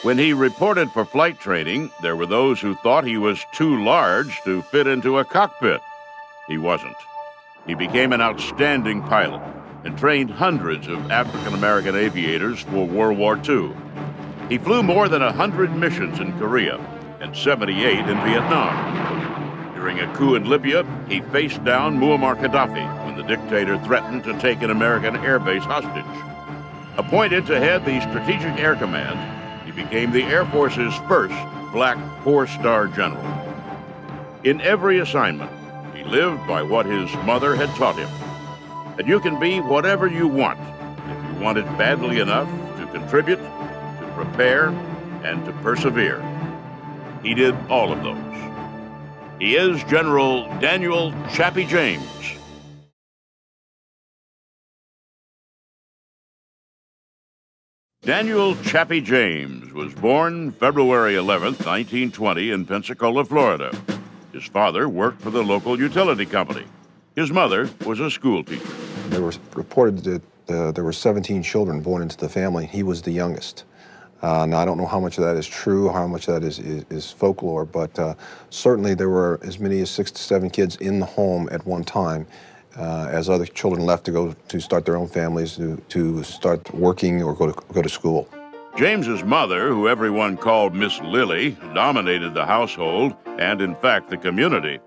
When he reported for flight training, there were those who thought he was too large to fit into a cockpit. He wasn't. He became an outstanding pilot and trained hundreds of African-American aviators for World War II. He flew more than 100 missions in Korea and 78 in Vietnam. During a coup in Libya, he faced down Muammar Gaddafi when the dictator threatened to take an American airbase hostage. Appointed to head the Strategic Air Command, he became the Air Force's first black four-star general. In every assignment, he lived by what his mother had taught him, that you can be whatever you want if you want it badly enough to contribute, to prepare, and to persevere. He did all of those. He is General Daniel Chappie James. Daniel Chappie James was born February 11th, 1920 in Pensacola, Florida. His father worked for the local utility company. His mother was a school teacher. There was reported that there were 17 children born into the family. He was the youngest. Now, I don't know how much of that is true, how much of that is folklore, but certainly there were as many as 6 to 7 kids in the home at one time. As other children left to go to start their own families, to start working or go to school. James's mother, who everyone called Miss Lily, dominated the household and, in fact, the community.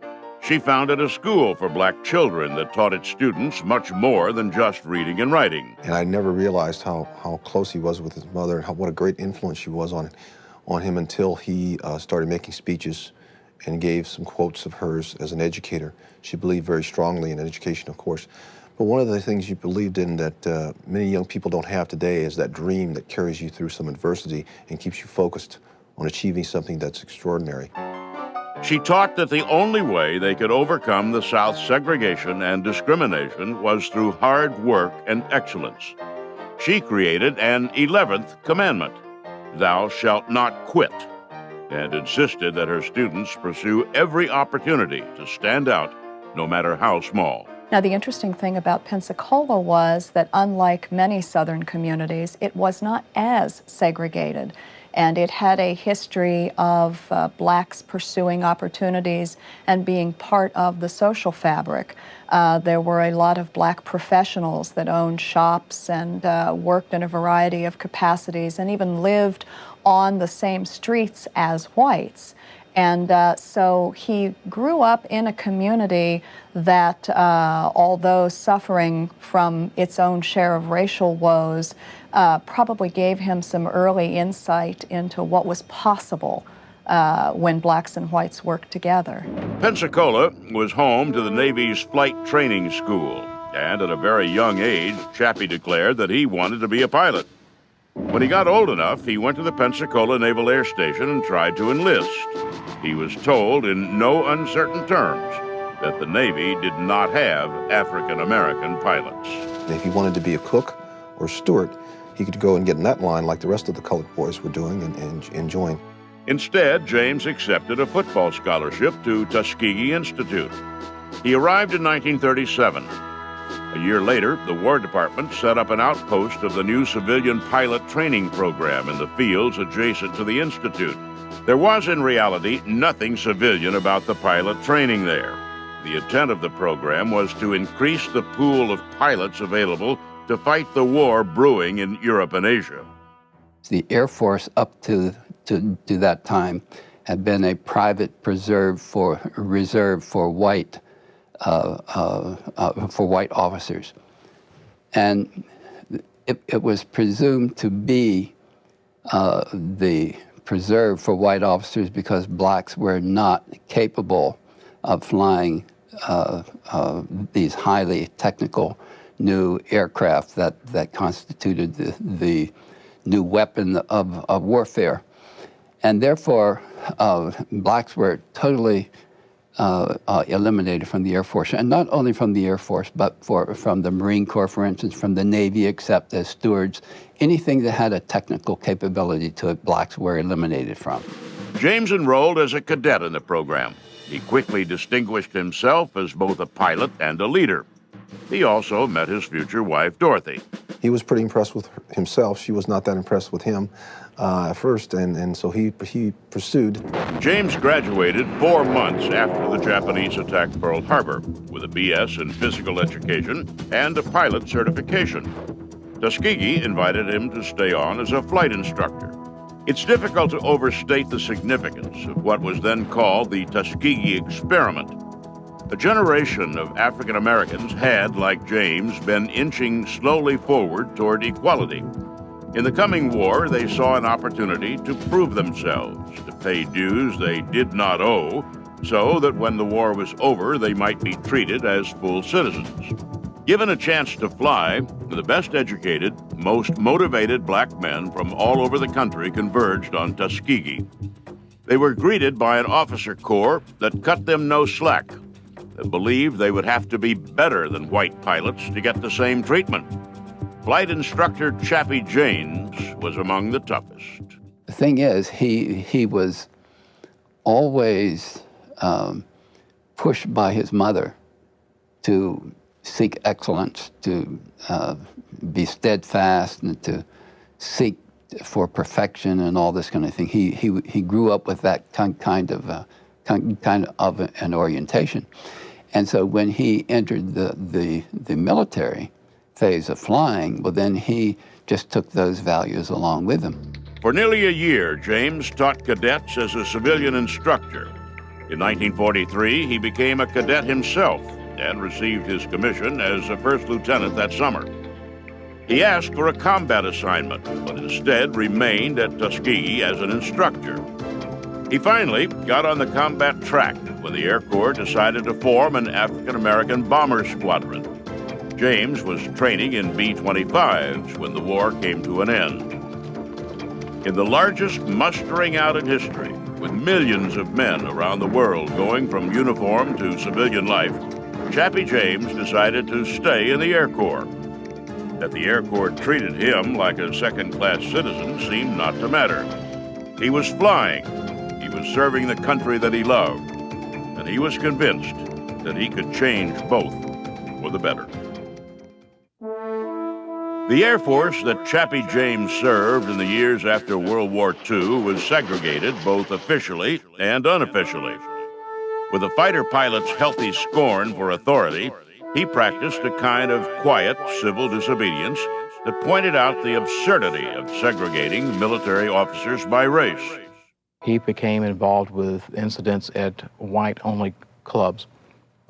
She founded a school for black children that taught its students much more than just reading and writing. And I never realized how close he was with his mother and what a great influence she was on him until he started making speeches and gave some quotes of hers as an educator. She believed very strongly in education, of course. But one of the things you believed in that many young people don't have today is that dream that carries you through some adversity and keeps you focused on achieving something that's extraordinary. She taught that the only way they could overcome the South's segregation and discrimination was through hard work and excellence. She created an 11th commandment, "Thou shalt not quit," and insisted that her students pursue every opportunity to stand out, no matter how small. Now, the interesting thing about Pensacola was that unlike many southern communities, it was not as segregated. And it had a history of blacks pursuing opportunities and being part of the social fabric. There were a lot of black professionals that owned shops and worked in a variety of capacities and even lived on the same streets as whites. And so he grew up in a community that, although suffering from its own share of racial woes, probably gave him some early insight into what was possible when blacks and whites worked together. Pensacola was home to the Navy's Flight Training School, and at a very young age, Chappie declared that he wanted to be a pilot. When he got old enough, he went to the Pensacola Naval Air Station and tried to enlist. He was told in no uncertain terms that the Navy did not have African-American pilots. If he wanted to be a cook or steward, he could go and get in that line like the rest of the colored boys were doing and join. Instead, James accepted a football scholarship to Tuskegee Institute. He arrived in 1937. A year later, the War Department set up an outpost of the new civilian pilot training program in the fields adjacent to the Institute. There was, in reality, nothing civilian about the pilot training there. The intent of the program was to increase the pool of pilots available to fight the war brewing in Europe and Asia. The Air Force up to that time had been a private reserve for white officers. And it was presumed to be the preserve for white officers because blacks were not capable of flying these highly technical new aircraft that constituted the new weapon of warfare. And therefore, blacks were totally eliminated from the Air Force, and not only from the Air Force, but from the Marine Corps, for instance, from the Navy, except as stewards. Anything that had a technical capability to it, blacks were eliminated from. James enrolled as a cadet in the program. He quickly distinguished himself as both a pilot and a leader. He also met his future wife, Dorothy. he was pretty impressed with himself. She was not that impressed with him at first, and so he pursued. James graduated 4 months after the Japanese attacked Pearl Harbor with a BS in physical education and a pilot certification. Tuskegee invited him to stay on as a flight instructor. It's difficult to overstate the significance of what was then called the Tuskegee experiment. A generation of African Americans had, like James, been inching slowly forward toward equality. In the coming war, they saw an opportunity to prove themselves, to pay dues they did not owe, so that when the war was over, they might be treated as full citizens. Given a chance to fly, the best educated, most motivated black men from all over the country converged on Tuskegee. They were greeted by an officer corps that cut them no slack, that believed they would have to be better than white pilots to get the same treatment. Flight instructor Chappie James was among the toughest. The thing is, he was always pushed by his mother to seek excellence, to be steadfast, and to seek for perfection and all this kind of thing. He grew up with that kind of an orientation, and so when he entered the military phase of flying, well, then he just took those values along with him. For nearly a year, James taught cadets as a civilian instructor. In 1943, he became a cadet himself and received his commission as a first lieutenant that summer. He asked for a combat assignment, but instead remained at Tuskegee as an instructor. He finally got on the combat track when the Air Corps decided to form an African-American bomber squadron. James was training in B-25s when the war came to an end. In the largest mustering out in history, with millions of men around the world going from uniform to civilian life, Chappie James decided to stay in the Air Corps. That the Air Corps treated him like a second-class citizen seemed not to matter. He was flying. He was serving the country that he loved. And he was convinced that he could change both for the better. The Air Force that Chappie James served in the years after World War II was segregated both officially and unofficially. With a fighter pilot's healthy scorn for authority, he practiced a kind of quiet civil disobedience that pointed out the absurdity of segregating military officers by race. He became involved with incidents at white-only clubs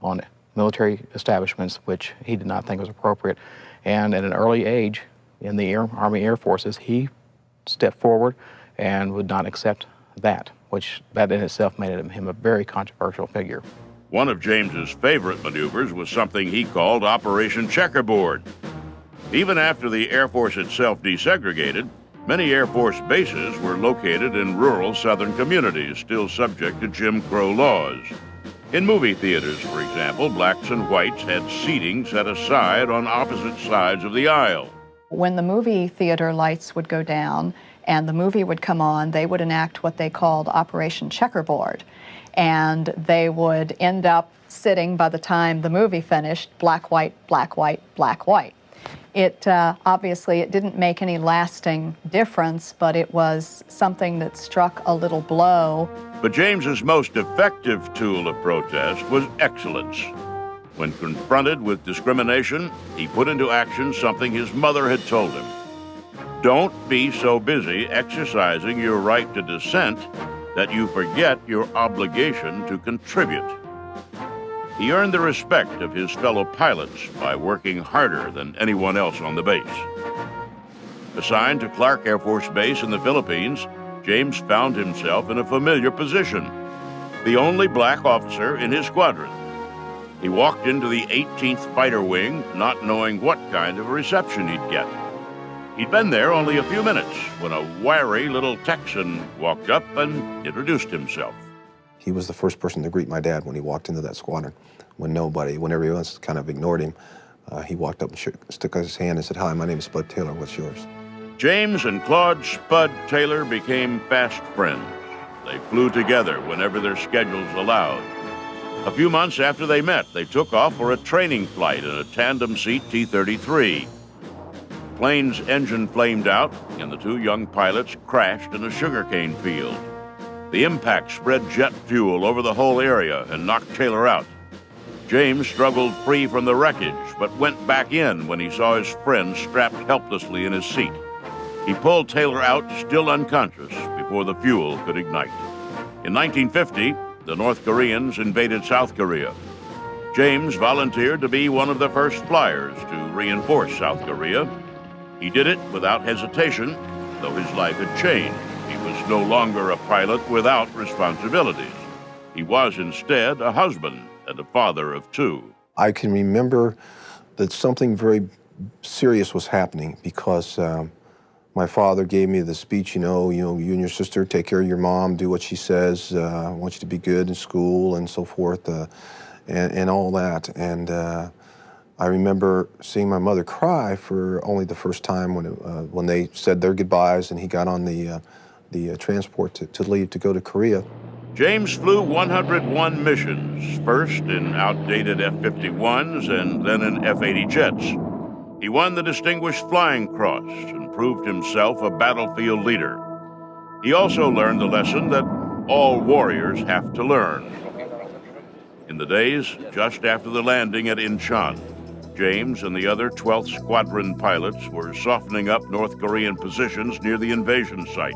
on military establishments, which he did not think was appropriate. And at an early age in the Army Air Forces, he stepped forward and would not accept that, which that in itself made him a very controversial figure. One of James's favorite maneuvers was something he called Operation Checkerboard. Even after the Air Force itself desegregated, many Air Force bases were located in rural southern communities still subject to Jim Crow laws. In movie theaters, for example, blacks and whites had seating set aside on opposite sides of the aisle. When the movie theater lights would go down and the movie would come on, they would enact what they called Operation Checkerboard. And they would end up sitting, by the time the movie finished, black, white, black, white, black, white. It obviously, it didn't make any lasting difference, but it was something that struck a little blow. But James's most effective tool of protest was excellence. When confronted with discrimination, he put into action something his mother had told him. Don't be so busy exercising your right to dissent that you forget your obligation to contribute. He earned the respect of his fellow pilots by working harder than anyone else on the base. Assigned to Clark Air Force Base in the Philippines, James found himself in a familiar position, the only black officer in his squadron. He walked into the 18th Fighter Wing not knowing what kind of reception he'd get. He'd been there only a few minutes when a wiry little Texan walked up and introduced himself. He was the first person to greet my dad when he walked into that squadron. When everyone else kind of ignored him, he walked up and stuck his hand and said, "Hi, my name is Spud Taylor, what's yours?" James and Claude Spud Taylor became fast friends. They flew together whenever their schedules allowed. A few months after they met, they took off for a training flight in a tandem-seat T-33. plane's engine flamed out, and the two young pilots crashed in a sugarcane field. The impact spread jet fuel over the whole area and knocked Taylor out. James struggled free from the wreckage, but went back in when he saw his friend strapped helplessly in his seat. He pulled Taylor out, still unconscious, before the fuel could ignite. In 1950, the North Koreans invaded South Korea. James volunteered to be one of the first flyers to reinforce South Korea. He did it without hesitation, though his life had changed. He was no longer a pilot without responsibilities. He was instead a husband and a father of two. I can remember that something very serious was happening because my father gave me the speech, you and your sister take care of your mom, do what she says, I want you to be good in school and so forth, and all that. And I remember seeing my mother cry for only the first time when they said their goodbyes and he got on the transport to leave to go to Korea. James flew 101 missions, first in outdated F-51s and then in F-80 jets. He won the Distinguished Flying Cross and proved himself a battlefield leader. He also learned the lesson that all warriors have to learn. In the days just after the landing at Incheon, James and the other 12th Squadron pilots were softening up North Korean positions near the invasion site.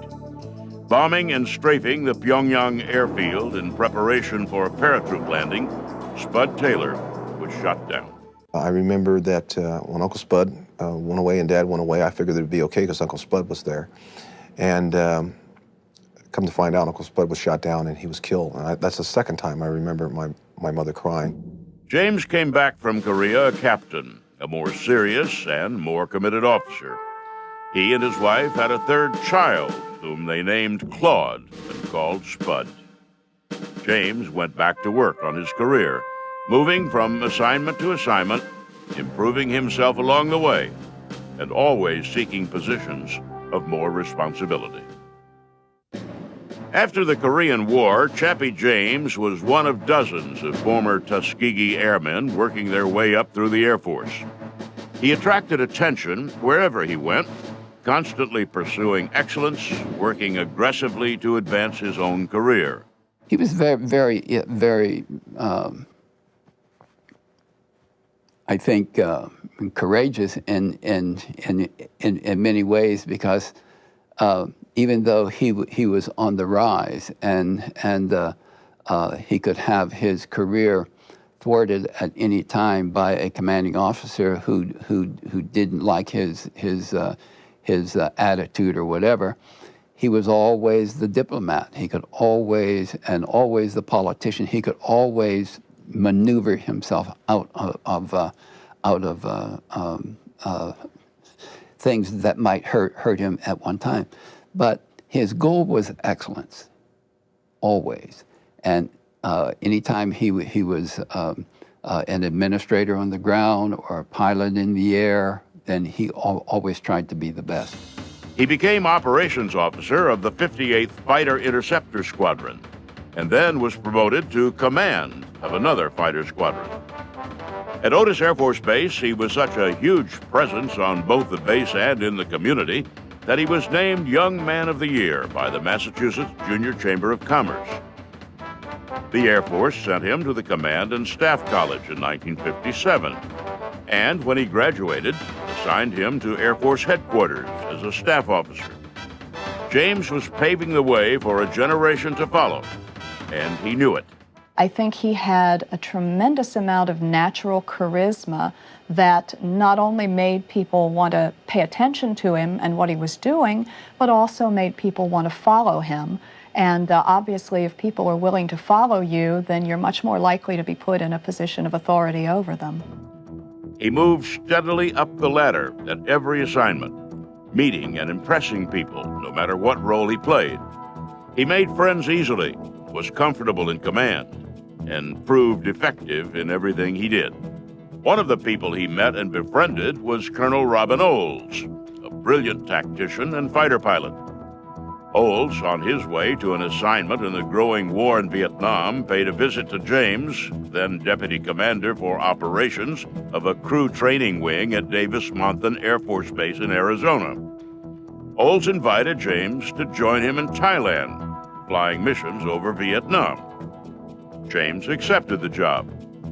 Bombing and strafing the Pyongyang airfield in preparation for a paratroop landing, Spud Taylor was shot down. I remember that when Uncle Spud went away and Dad went away, I figured it would be okay because Uncle Spud was there. And come to find out, Uncle Spud was shot down and he was killed. And that's the second time I remember my mother crying. James came back from Korea a captain, a more serious and more committed officer. He and his wife had a third child, whom they named Claude and called Spud. James went back to work on his career, moving from assignment to assignment, improving himself along the way, and always seeking positions of more responsibility. After the Korean War, Chappie James was one of dozens of former Tuskegee airmen working their way up through the Air Force. He attracted attention wherever he went, constantly pursuing excellence, working aggressively to advance his own career. He was very, I think, courageous in many ways because even though he was on the rise and he could have his career thwarted at any time by a commanding officer who didn't like his attitude or whatever, he was always the diplomat. He could always the politician. He could always maneuver himself out of things that might hurt him at one time. But his goal was excellence, always. And anytime he was an administrator on the ground or a pilot in the air, then he always tried to be the best. He became operations officer of the 58th Fighter Interceptor Squadron, and then was promoted to command of another fighter squadron. At Otis Air Force Base, he was such a huge presence on both the base and in the community that he was named Young Man of the Year by the Massachusetts Junior Chamber of Commerce. The Air Force sent him to the Command and Staff College in 1957, and when he graduated, assigned him to Air Force Headquarters as a staff officer. James was paving the way for a generation to follow, and he knew it. I think he had a tremendous amount of natural charisma that not only made people want to pay attention to him and what he was doing, but also made people want to follow him. And obviously, if people are willing to follow you, then you're much more likely to be put in a position of authority over them. He moved steadily up the ladder at every assignment, meeting and impressing people, no matter what role he played. He made friends easily, was comfortable in command, and proved effective in everything he did. One of the people he met and befriended was Colonel Robin Olds, a brilliant tactician and fighter pilot. Olds, on his way to an assignment in the growing war in Vietnam, paid a visit to James, then Deputy Commander for Operations of a crew training wing at Davis-Monthan Air Force Base in Arizona. Olds invited James to join him in Thailand, flying missions over Vietnam. James accepted the job,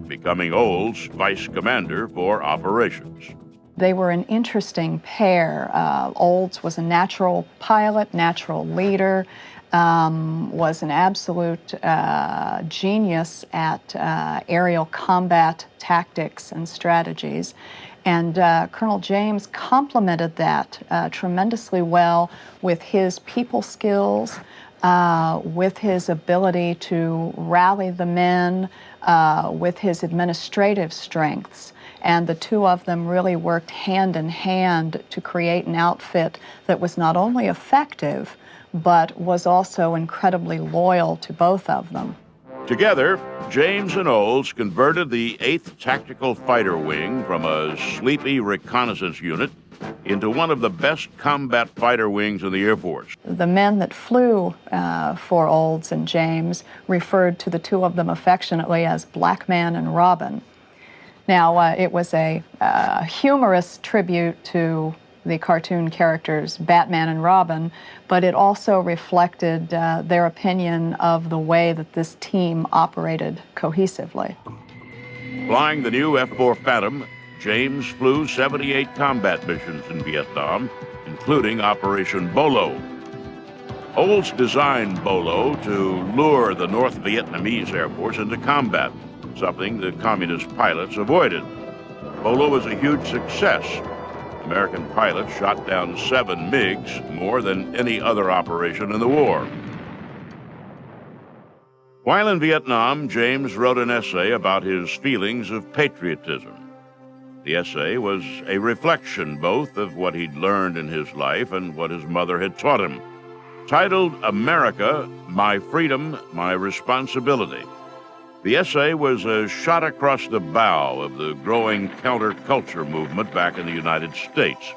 becoming Olds' Vice Commander for Operations. They were an interesting pair. Olds was a natural pilot, natural leader, was an absolute genius at aerial combat tactics and strategies. And Colonel James complemented that tremendously well with his people skills, with his ability to rally the men, with his administrative strengths. And the two of them really worked hand in hand to create an outfit that was not only effective, but was also incredibly loyal to both of them. Together, James and Olds converted the 8th Tactical Fighter Wing from a sleepy reconnaissance unit into one of the best combat fighter wings in the Air Force. The men that flew for Olds and James referred to the two of them affectionately as Black Man and Robin. Now, it was a humorous tribute to the cartoon characters Batman and Robin, but it also reflected their opinion of the way that this team operated cohesively. Flying the new F-4 Phantom, James flew 78 combat missions in Vietnam, including Operation Bolo. Olds designed Bolo to lure the North Vietnamese Air Force into combat, something the communist pilots avoided. Bolo was a huge success. American pilots shot down 7 MiGs, more than any other operation in the war. While in Vietnam, James wrote an essay about his feelings of patriotism. The essay was a reflection both of what he'd learned in his life and what his mother had taught him. Titled America, My Freedom, My Responsibility. The essay was a shot across the bow of the growing counterculture movement back in the United States.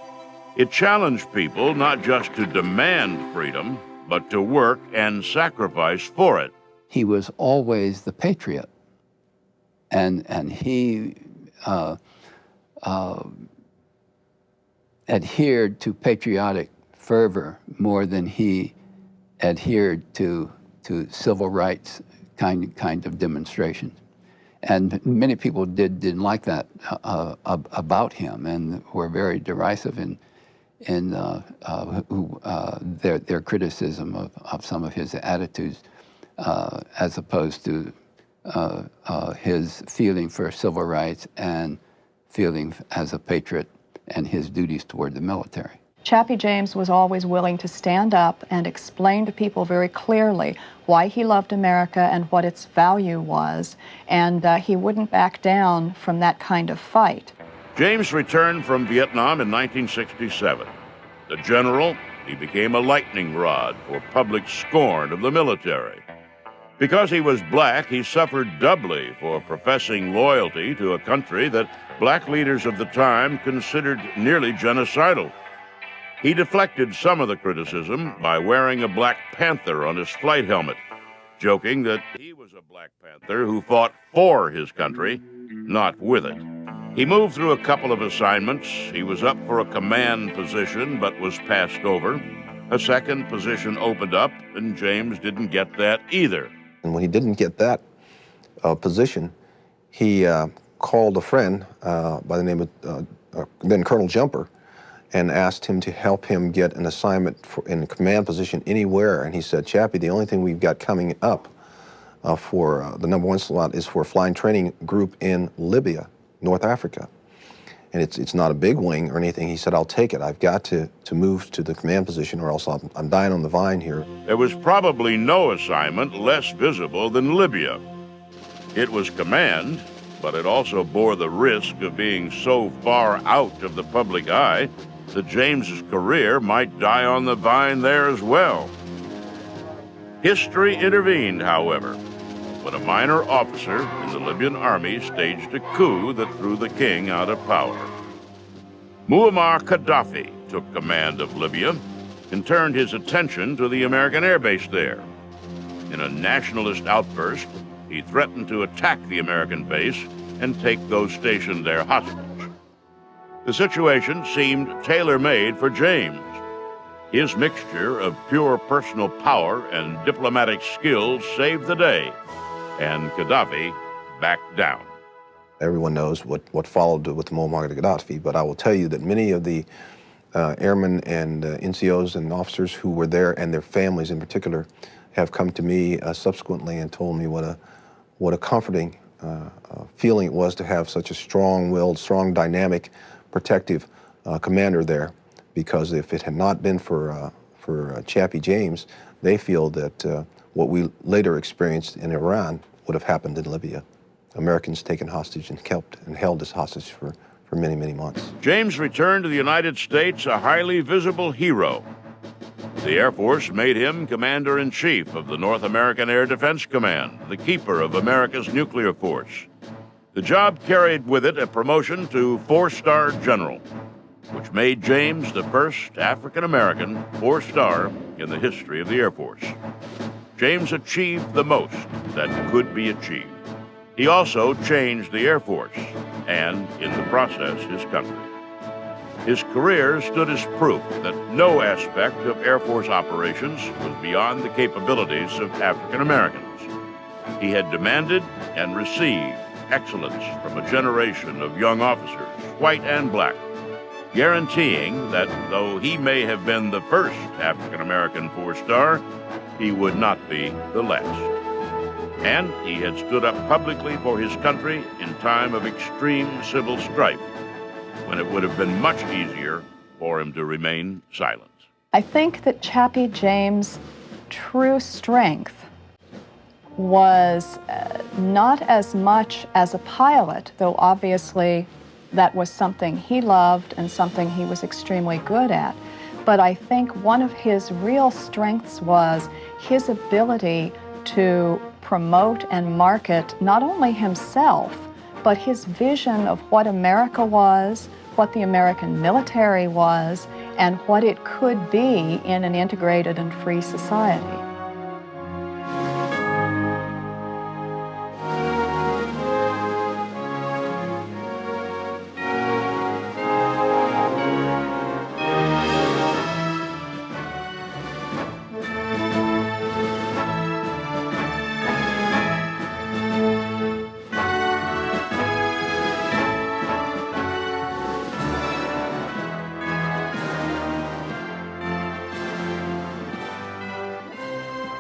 It challenged people not just to demand freedom, but to work and sacrifice for it. He was always the patriot, and he adhered to patriotic fervor more than he adhered to civil rights kind of demonstrations. And many people didn't like that about him, and were very derisive in their criticism of some of his attitudes, as opposed to his feeling for civil rights and feeling as a patriot and his duties toward the military. Chappie James was always willing to stand up and explain to people very clearly why he loved America and what its value was, and he wouldn't back down from that kind of fight. James returned from Vietnam in 1967. A general, he became a lightning rod for public scorn of the military. Because he was black, he suffered doubly for professing loyalty to a country that black leaders of the time considered nearly genocidal. He deflected some of the criticism by wearing a Black Panther on his flight helmet, joking that he was a Black Panther who fought for his country, not with it. He moved through a couple of assignments. He was up for a command position, but was passed over. A second position opened up, and James didn't get that either. And when he didn't get that position, he called a friend by the name of then Colonel Jumper, and asked him to help him get an assignment in a command position anywhere. And he said, Chappie, the only thing we've got coming up for the #1 slot is for a flying training group in Libya, North Africa. And it's not a big wing or anything. He said, I'll take it. I've got to move to the command position or else I'm dying on the vine here. There was probably no assignment less visible than Libya. It was command, but it also bore the risk of being so far out of the public eye that James's career might die on the vine there as well. History intervened, however, when a minor officer in the Libyan army staged a coup that threw the king out of power. Muammar Gaddafi took command of Libya. and turned his attention to the American air base there. In a nationalist outburst, he threatened to attack the American base and take those stationed there hostage. The situation seemed tailor-made for James. His mixture of pure personal power and diplomatic skills saved the day, and Gaddafi backed down. Everyone knows what followed with Muammar Gaddafi, but I will tell you that many of the airmen and NCOs and officers who were there, and their families in particular, have come to me subsequently and told me what a comforting feeling it was to have such a strong-willed, strong, dynamic, protective commander there. Because if it had not been for Chappie James, they feel that what we later experienced in Iran would have happened in Libya. Americans taken hostage and kept and held as hostage for many, many months. James returned to the United States a highly visible hero. The Air Force made him Commander-in-Chief of the North American Air Defense Command, the keeper of America's nuclear force. The job carried with it a promotion to 4-star general, which made James the first African-American 4-star in the history of the Air Force. James achieved the most that could be achieved. He also changed the Air Force and, in the process, his country. His career stood as proof that no aspect of Air Force operations was beyond the capabilities of African Americans. He had demanded and received excellence from a generation of young officers, white and black, guaranteeing that though he may have been the first African American 4-star, he would not be the last. And he had stood up publicly for his country in time of extreme civil strife, when it would have been much easier for him to remain silent. I think that Chappie James' true strength was not as much as a pilot, though obviously that was something he loved and something he was extremely good at. But I think one of his real strengths was his ability to promote and market not only himself, but his vision of what America was, what the American military was, and what it could be in an integrated and free society.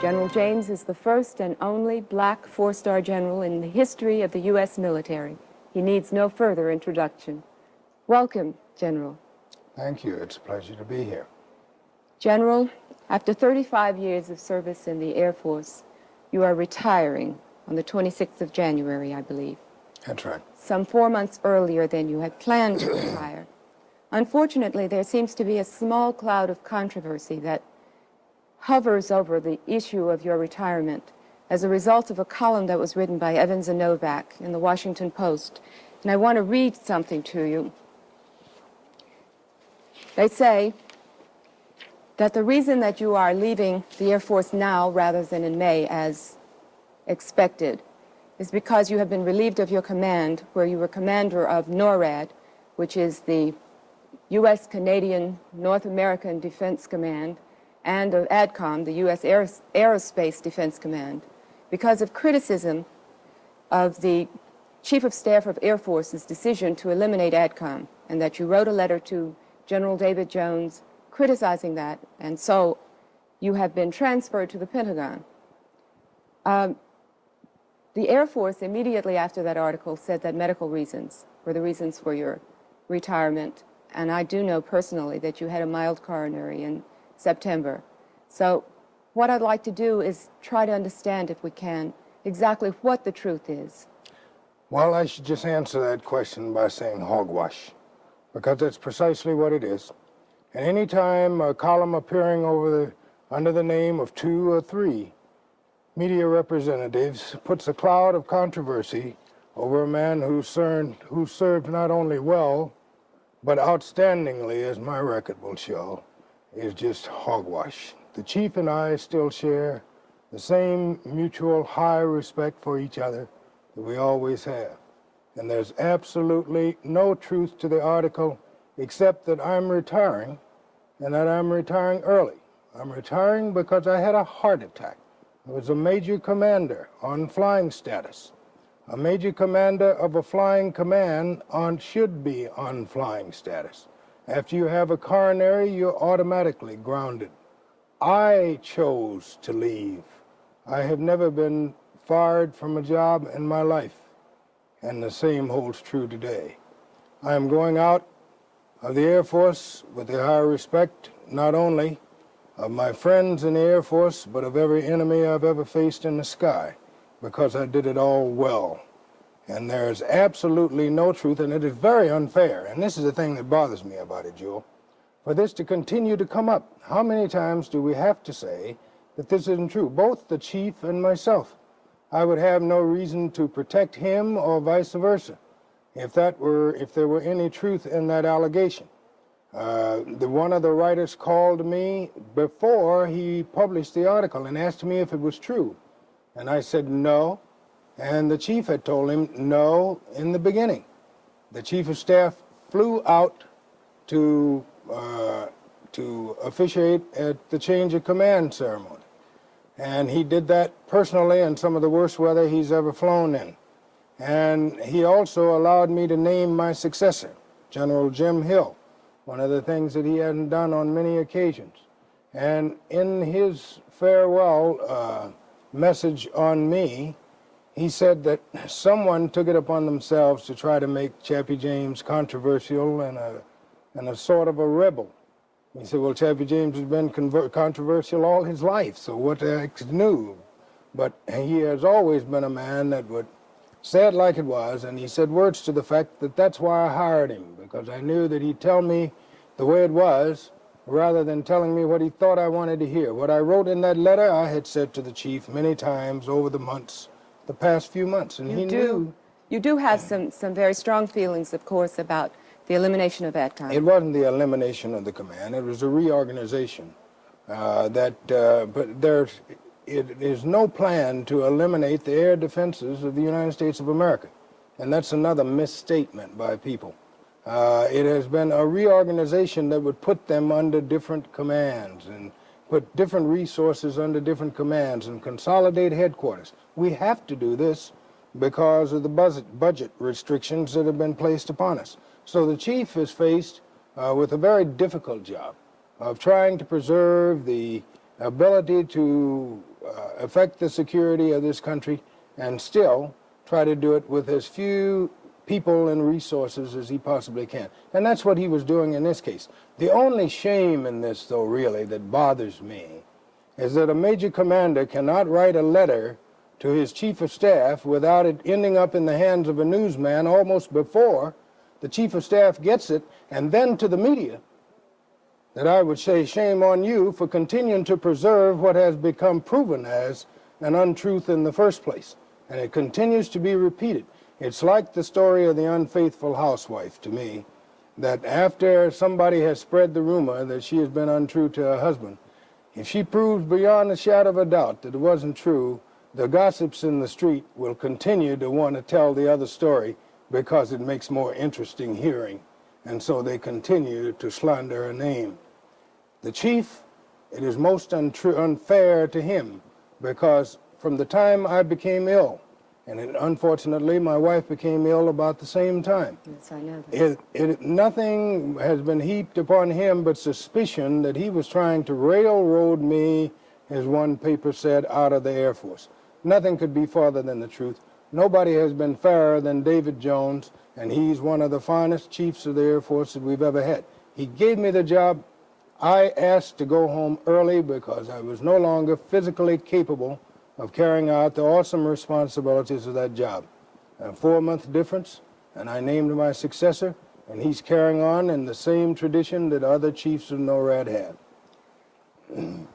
General James is the first and only black 4-star general in the history of the U.S. military. He needs no further introduction. Welcome, General. Thank you. It's a pleasure to be here. General, after 35 years of service in the Air Force, you are retiring on the 26th of January, I believe. That's right. Some 4 months earlier than you had planned to retire. Unfortunately, there seems to be a small cloud of controversy that hovers over the issue of your retirement as a result of a column that was written by Evans and Novak in the Washington Post. And I want to read something to you. They say that the reason that you are leaving the Air Force now rather than in May as expected is because you have been relieved of your command, where you were commander of NORAD, which is the U.S. Canadian North American Defense Command, and of ADCOM, the U.S. Aerospace Defense Command, because of criticism of the Chief of Staff of Air Force's decision to eliminate ADCOM, and that you wrote a letter to General David Jones criticizing that, and so you have been transferred to the Pentagon. The Air Force, immediately after that article, said that medical reasons were the reasons for your retirement, and I do know personally that you had a mild coronary in September. So what I'd like to do is try to understand, if we can, exactly what the truth is. Well, I should just answer that question by saying hogwash, because that's precisely what it is. And any time a column appearing under the name of 2 or 3 media representatives puts a cloud of controversy over a man who served not only well, but outstandingly, as my record will show, is just hogwash. The chief and I still share the same mutual high respect for each other that we always have. And there's absolutely no truth to the article except that I'm retiring, and that I'm retiring early. I'm retiring because I had a heart attack. I was a major commander on flying status. A major commander of a flying command should be on flying status. After you have a coronary, you're automatically grounded. I chose to leave. I have never been fired from a job in my life, and the same holds true today. I am going out of the Air Force with the high respect, not only of my friends in the Air Force, but of every enemy I've ever faced in the sky, because I did it all well. And there's absolutely no truth, and it is very unfair, and this is the thing that bothers me about it, Jewel, for this to continue to come up. How many times do we have to say that this isn't true? Both the chief and myself. I would have no reason to protect him or vice versa if there were any truth in that allegation. One of the writers called me before he published the article and asked me if it was true. And I said no, and the chief had told him no in the beginning. The chief of staff flew out to officiate at the change of command ceremony. And he did that personally in some of the worst weather he's ever flown in. And he also allowed me to name my successor, General Jim Hill, one of the things that he hadn't done on many occasions. And in his farewell message on me, he said that someone took it upon themselves to try to make Chappie James controversial and a sort of a rebel. He said, well, Chappie James has been controversial all his life, so what the heck's new? But he has always been a man that would say it like it was, and he said words to the fact that that's why I hired him, because I knew that he'd tell me the way it was, rather than telling me what he thought I wanted to hear. What I wrote in that letter, I had said to the chief many times over the months, the past few months, and he knew. You do have some very strong feelings, of course, about the elimination of that kind. It wasn't the elimination of the command, it was a reorganization. But there is no plan to eliminate the air defenses of the United States of America. And that's another misstatement by people. It has been a reorganization that would put them under different commands and put different resources under different commands and consolidate headquarters. We have to do this because of the budget restrictions that have been placed upon us. So the chief is faced with a very difficult job of trying to preserve the ability to affect the security of this country and still try to do it with as few people and resources as he possibly can. And that's what he was doing in this case. The only shame in this, though, really, that bothers me is that a major commander cannot write a letter to his chief of staff without it ending up in the hands of a newsman almost before the chief of staff gets it, and then to the media, that I would say shame on you for continuing to preserve what has become proven as an untruth in the first place. And it continues to be repeated. It's like the story of the unfaithful housewife to me, that after somebody has spread the rumor that she has been untrue to her husband, if she proves beyond a shadow of a doubt that it wasn't true, the gossips in the street will continue to want to tell the other story because it makes more interesting hearing. And so they continue to slander her name. The chief, it is most unfair to him because from the time I became ill, and unfortunately my wife became ill about the same time. Yes, I know that. Nothing has been heaped upon him but suspicion that he was trying to railroad me, as one paper said, out of the Air Force. Nothing could be farther than the truth. Nobody has been fairer than David Jones, and he's one of the finest chiefs of the Air Force that we've ever had. He gave me the job. I asked to go home early because I was no longer physically capable of carrying out the awesome responsibilities of that job. A 4-month difference, and I named my successor, and he's carrying on in the same tradition that other chiefs of NORAD had.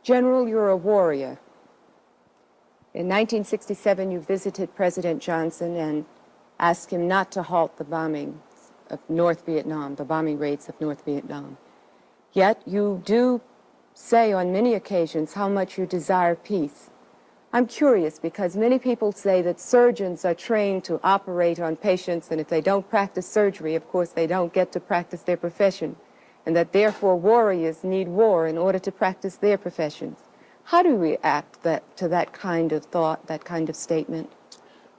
General, you're a warrior. In 1967, you visited President Johnson and asked him not to halt the bombing of North Vietnam, the bombing raids of North Vietnam. Yet you do say on many occasions how much you desire peace. I'm curious because many people say that surgeons are trained to operate on patients, and if they don't practice surgery, of course, they don't get to practice their profession, and that therefore warriors need war in order to practice their professions. How do you react to that kind of thought, that kind of statement?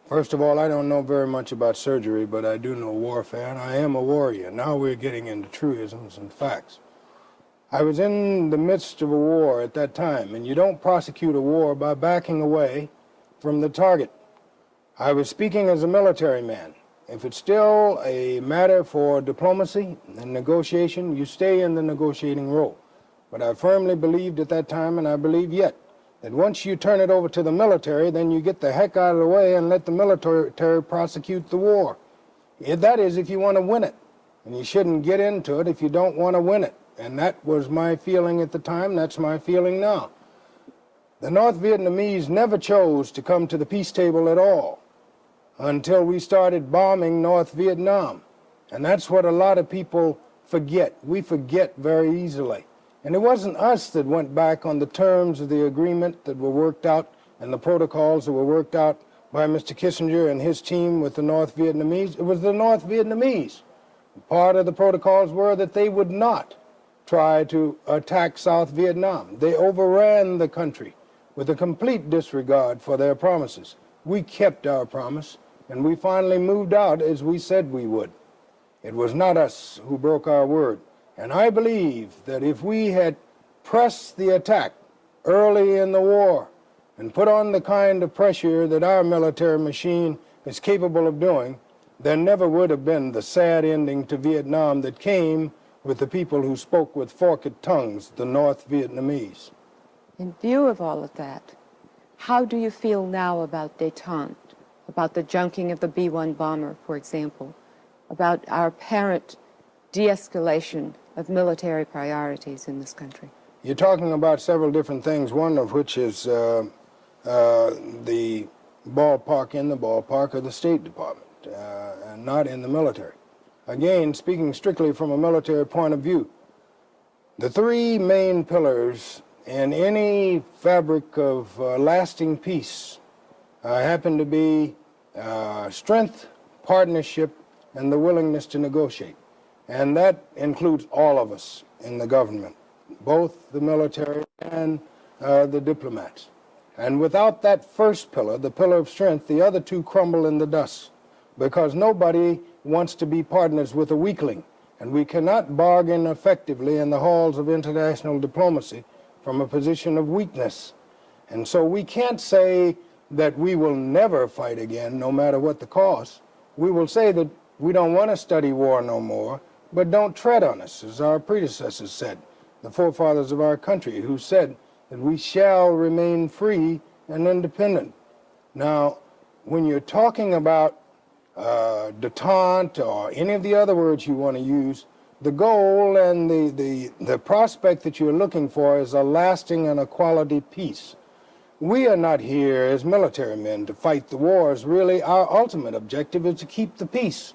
First of all, I don't know very much about surgery, but I do know warfare, and I am a warrior. Now we're getting into truisms and facts. I was in the midst of a war at that time, and you don't prosecute a war by backing away from the target. I was speaking as a military man. If it's still a matter for diplomacy and negotiation, you stay in the negotiating role. But I firmly believed at that time, and I believe yet, that once you turn it over to the military, then you get the heck out of the way and let the military prosecute the war. That is, if you want to win it. And you shouldn't get into it if you don't want to win it. And that was my feeling at the time. That's my feeling now. The North Vietnamese never chose to come to the peace table at all until we started bombing North Vietnam. And that's what a lot of people forget. We forget very easily. And it wasn't us that went back on the terms of the agreement that were worked out and the protocols that were worked out by Mr. Kissinger and his team with the North Vietnamese. It was the North Vietnamese. Part of the protocols were that they would not try to attack South Vietnam. They overran the country with a complete disregard for their promises. We kept our promise, and we finally moved out as we said we would. It was not us who broke our word. And I believe that if we had pressed the attack early in the war and put on the kind of pressure that our military machine is capable of doing, there never would have been the sad ending to Vietnam that came with the people who spoke with forked tongues, the North Vietnamese. In view of all of that, how do you feel now about détente, about the junking of the B-1 bomber, for example, about our apparent de-escalation of military priorities in this country? You're talking about several different things, one of which is the ballpark in the ballpark of the State Department, and not in the military. Again, speaking strictly from a military point of view, the three main pillars in any fabric of lasting peace happen to be strength, partnership, and the willingness to negotiate. And that includes all of us in the government, both the military and the diplomats. And without that first pillar, the pillar of strength, the other two crumble in the dust, because nobody wants to be partners with a weakling. And we cannot bargain effectively in the halls of international diplomacy from a position of weakness. And so we can't say that we will never fight again, no matter what the cost. We will say that we don't want to study war no more, but don't tread on us, as our predecessors said, the forefathers of our country, who said that we shall remain free and independent. Now, when you're talking about détente or any of the other words you want to use, the goal and the prospect that you're looking for is a lasting and a quality peace. We are not here as military men to fight the wars. Really, our ultimate objective is to keep the peace,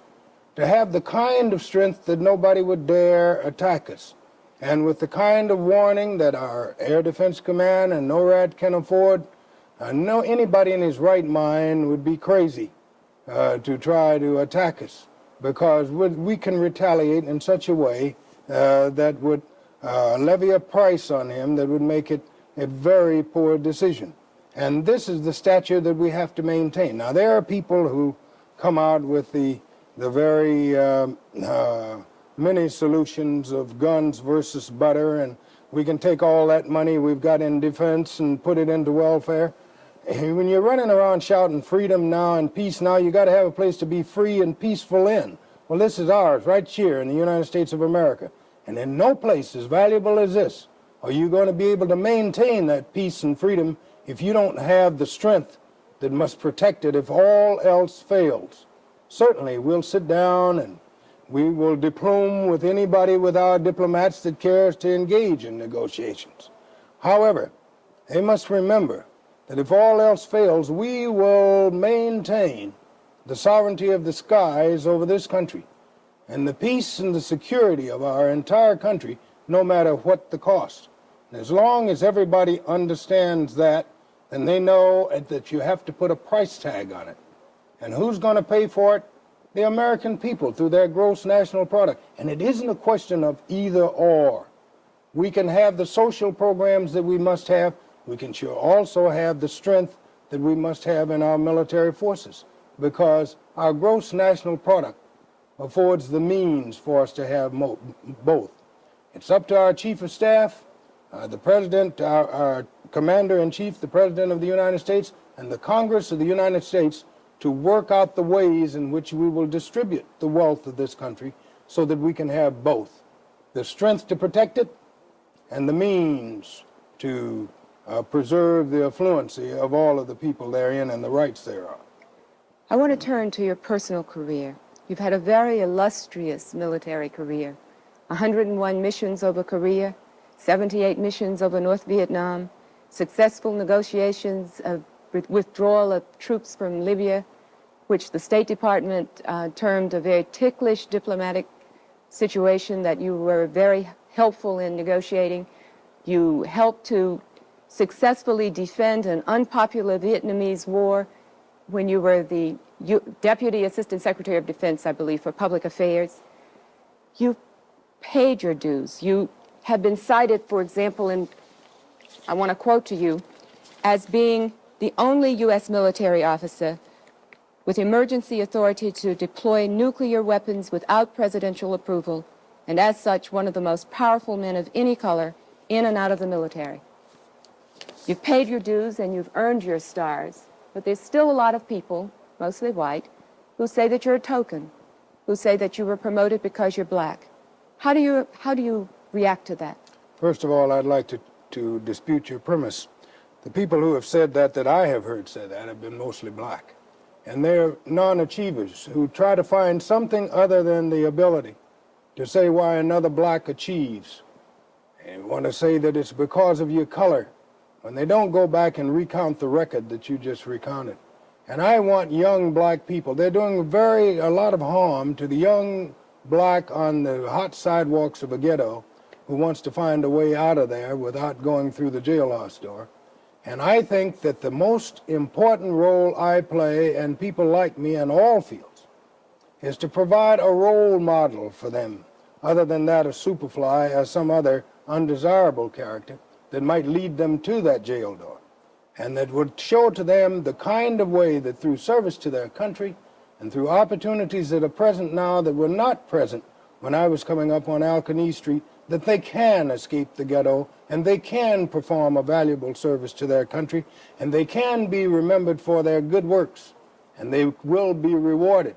to have the kind of strength that nobody would dare attack us, and with the kind of warning that our Air Defense Command and NORAD can afford. Anybody in his right mind would be crazy to try to attack us, because we can retaliate in such a way that would levy a price on him that would make it a very poor decision. And this is the stature that we have to maintain. Now, there are people who come out with the very many solutions of guns versus butter, and we can take all that money we've got in defense and put it into welfare. When you're running around shouting freedom now and peace now, you got to have a place to be free and peaceful in. Well, this is ours right here in the United States of America. And in no place as valuable as this are you going to be able to maintain that peace and freedom if you don't have the strength that must protect it if all else fails. Certainly, we'll sit down and we will diplome with anybody with our diplomats that cares to engage in negotiations. However, they must remember that if all else fails, we will maintain the sovereignty of the skies over this country. And the peace and the security of our entire country no matter what the cost. And as long as everybody understands that, then they know that you have to put a price tag on it. And who's going to pay for it? The American people through their gross national product. And it isn't a question of either or. We can have the social programs that we must have. We can sure also have the strength that we must have in our military forces, because our gross national product affords the means for us to have both. It's up to our Chief of Staff, the President, our Commander-in-Chief, the President of the United States, and the Congress of the United States to work out the ways in which we will distribute the wealth of this country so that we can have both the strength to protect it and the means to preserve the affluency of all of the people therein and the rights thereof. I want to turn to your personal career. You've had a very illustrious military career. 101 missions over Korea, 78 missions over North Vietnam, successful negotiations of withdrawal of troops from Libya, which the State Department termed a very ticklish diplomatic situation that you were very helpful in negotiating. You helped to successfully defend an unpopular Vietnamese war when you were the Deputy Assistant Secretary of Defense, I believe, for Public Affairs. You paid your dues. You have been cited, for example, in, I want to quote to you, as being the only U.S. military officer with emergency authority to deploy nuclear weapons without presidential approval, and as such, one of the most powerful men of any color in and out of the military. You've paid your dues and you've earned your stars, but there's still a lot of people, mostly white, who say that you're a token, who say that you were promoted because you're black. How do you react to that? First of all, I'd like to dispute your premise. The people who have said that I have heard say that have been mostly black. And they're non-achievers who try to find something other than the ability to say why another black achieves. And want to say that it's because of your color, when they don't go back and recount the record that you just recounted. And I want young black people. They're doing a lot of harm to the young black on the hot sidewalks of a ghetto who wants to find a way out of there without going through the jailhouse door. And I think that the most important role I play, and people like me in all fields, is to provide a role model for them, other than that of Superfly or some other undesirable character that might lead them to that jail door, and that would show to them the kind of way that through service to their country and through opportunities that are present now that were not present when I was coming up on Alkanee Street, that they can escape the ghetto and they can perform a valuable service to their country and they can be remembered for their good works and they will be rewarded.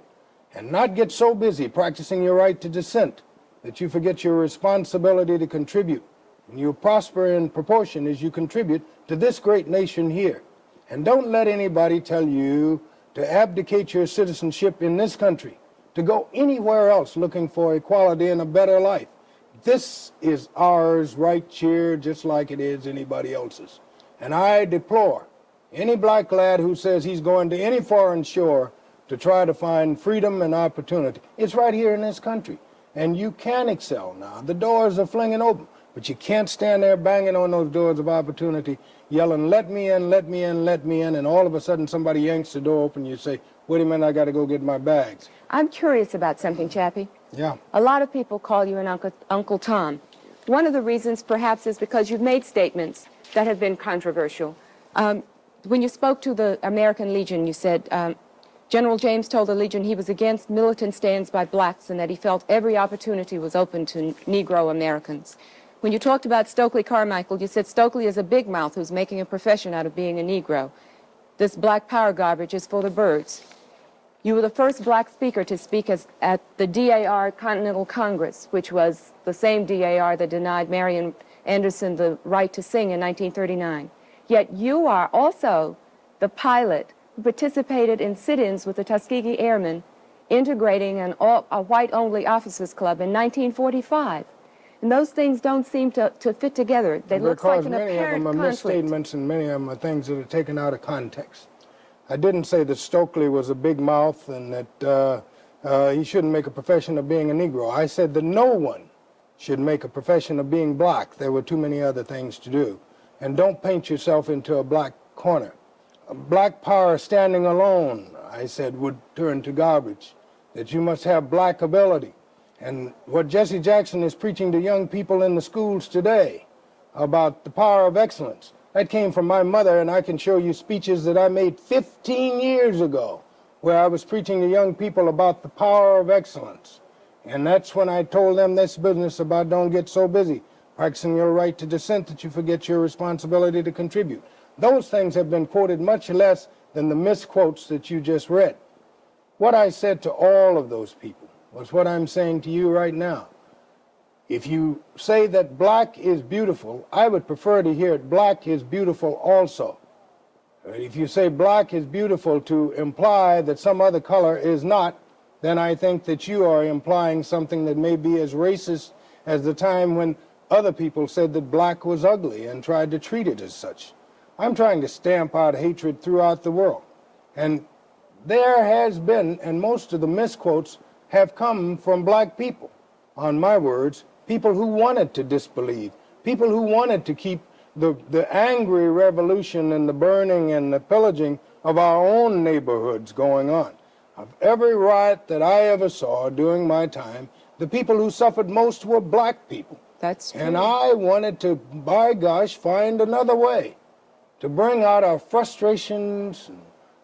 And not get so busy practicing your right to dissent that you forget your responsibility to contribute. And you prosper in proportion as you contribute to this great nation here. And don't let anybody tell you to abdicate your citizenship in this country, to go anywhere else looking for equality and a better life. This is ours right here, just like it is anybody else's. And I deplore any black lad who says he's going to any foreign shore to try to find freedom and opportunity. It's right here in this country. And you can excel now. The doors are flinging open. But you can't stand there banging on those doors of opportunity, yelling, let me in, let me in, let me in, and all of a sudden somebody yanks the door open and you say, wait a minute, I got to go get my bags. I'm curious about something, Chappie. Yeah. A lot of people call you an Uncle Tom. One of the reasons, perhaps, is because you've made statements that have been controversial. When you spoke to the American Legion, you said, General James told the Legion he was against militant stands by blacks and that he felt every opportunity was open to Negro Americans. When you talked about Stokely Carmichael, you said Stokely is a big mouth who's making a profession out of being a Negro. This black power garbage is for the birds. You were the first black speaker to speak at the DAR Continental Congress, which was the same DAR that denied Marian Anderson the right to sing in 1939. Yet you are also the pilot who participated in sit-ins with the Tuskegee Airmen, integrating a white-only officers club in 1945. And those things don't seem to fit together. They look like an apparent conflict. Because many of them are misstatements and many of them are things that are taken out of context. I didn't say that Stokely was a big mouth and that he shouldn't make a profession of being a Negro. I said that no one should make a profession of being black. There were too many other things to do. And don't paint yourself into a black corner. Black power standing alone, I said, would turn to garbage. That you must have black ability. And what Jesse Jackson is preaching to young people in the schools today about the power of excellence, that came from my mother, and I can show you speeches that I made 15 years ago where I was preaching to young people about the power of excellence. And that's when I told them this business about don't get so busy practicing your right to dissent that you forget your responsibility to contribute. Those things have been quoted much less than the misquotes that you just read. What I said to all of those people was what I'm saying to you right now. If you say that black is beautiful, I would prefer to hear it black is beautiful also. If you say black is beautiful to imply that some other color is not, then I think that you are implying something that may be as racist as the time when other people said that black was ugly and tried to treat it as such. I'm trying to stamp out hatred throughout the world. And there has been, and most of the misquotes have come from black people, on my words, people who wanted to disbelieve, people who wanted to keep the angry revolution and the burning and the pillaging of our own neighborhoods going on. Of every riot that I ever saw during my time, the people who suffered most were black people. That's true. And I wanted to, by gosh, find another way to bring out our frustrations,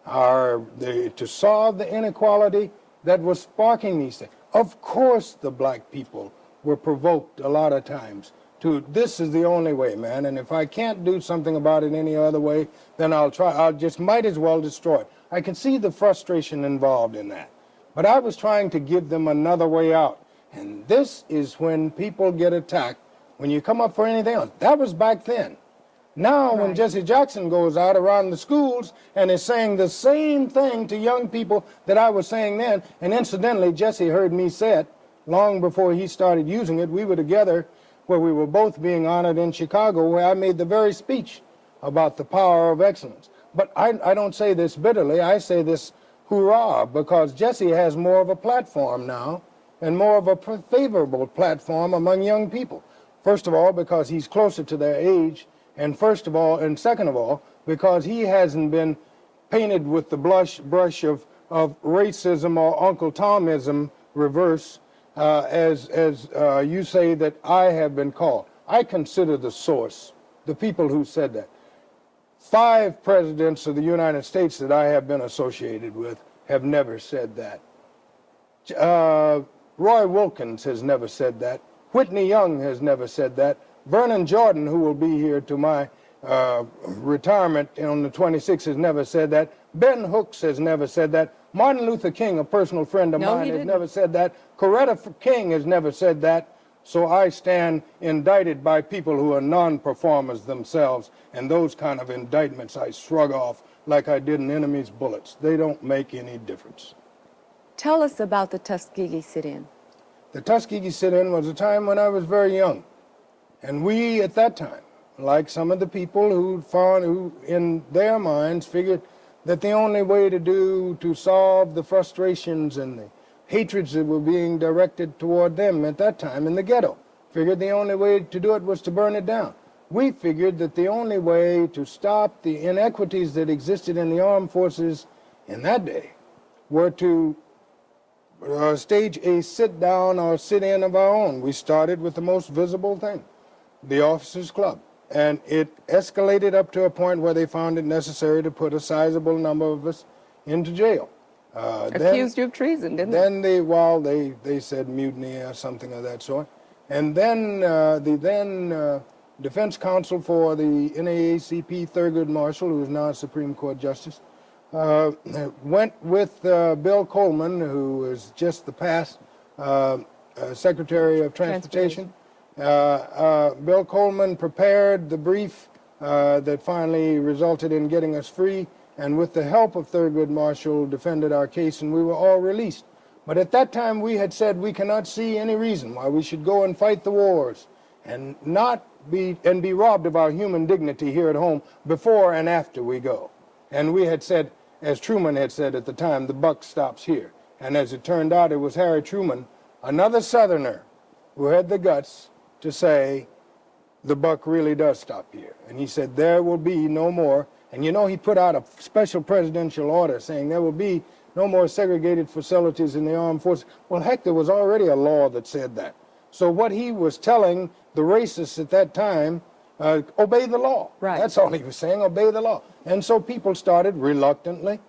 to solve the inequality that was sparking these things. Of course the black people were provoked a lot of times to, this is the only way, man, and if I can't do something about it any other way, then I'll just might as well destroy it. I can see the frustration involved in that. But I was trying to give them another way out. And this is when people get attacked, when you come up for anything else. That was back then. Now, when Jesse Jackson goes out around the schools and is saying the same thing to young people that I was saying then, and incidentally, Jesse heard me say it long before he started using it. We were together where we were both being honored in Chicago, where I made the very speech about the power of excellence. But I don't say this bitterly. I say this hurrah, because Jesse has more of a platform now, and more of a favorable platform among young people. First of all, because he's closer to their age, and second of all, because he hasn't been painted with the brush of racism or Uncle Tomism reverse, as you say that I have been called. I consider the source, the people who said that. 5 presidents of the United States that I have been associated with have never said that. Roy Wilkins has never said that. Whitney Young has never said that. Vernon Jordan, who will be here to my retirement on the 26th, has never said that. Ben Hooks has never said that. Martin Luther King, a personal friend of mine, has never said that. Coretta King has never said that. So I stand indicted by people who are non-performers themselves, and those kind of indictments I shrug off like I did an enemy's bullets. They don't make any difference. Tell us about the Tuskegee sit-in. The Tuskegee sit-in was a time when I was very young. And we, at that time, like some of the people who in their minds figured that the only way to solve the frustrations and the hatreds that were being directed toward them at that time in the ghetto, figured the only way to do it was to burn it down. We figured that the only way to stop the inequities that existed in the armed forces in that day were to stage a sit-down or sit-in of our own. We started with the most visible thing, the Officers Club. And it escalated up to a point where they found it necessary to put a sizable number of us into jail. Accused you of treason, didn't they? They said mutiny or something of that sort. And then the then defense counsel for the NAACP, Thurgood Marshall, who is now a Supreme Court Justice, went with Bill Coleman, who is just the past Secretary of Transportation. Bill Coleman prepared the brief that finally resulted in getting us free, and with the help of Thurgood Marshall defended our case, and we were all released. But at that time we had said we cannot see any reason why we should go and fight the wars and be robbed of our human dignity here at home before and after we go. And we had said, as Truman had said at the time, the buck stops here. And as it turned out, it was Harry Truman, another Southerner, who had the guts to say, the buck really does stop here. And he said, there will be no more. And you know, he put out a special presidential order saying there will be no more segregated facilities in the armed forces. Well, heck, there was already a law that said that. So what he was telling the racists at that time, obey the law. Right. That's all he was saying, obey the law. And so people started reluctantly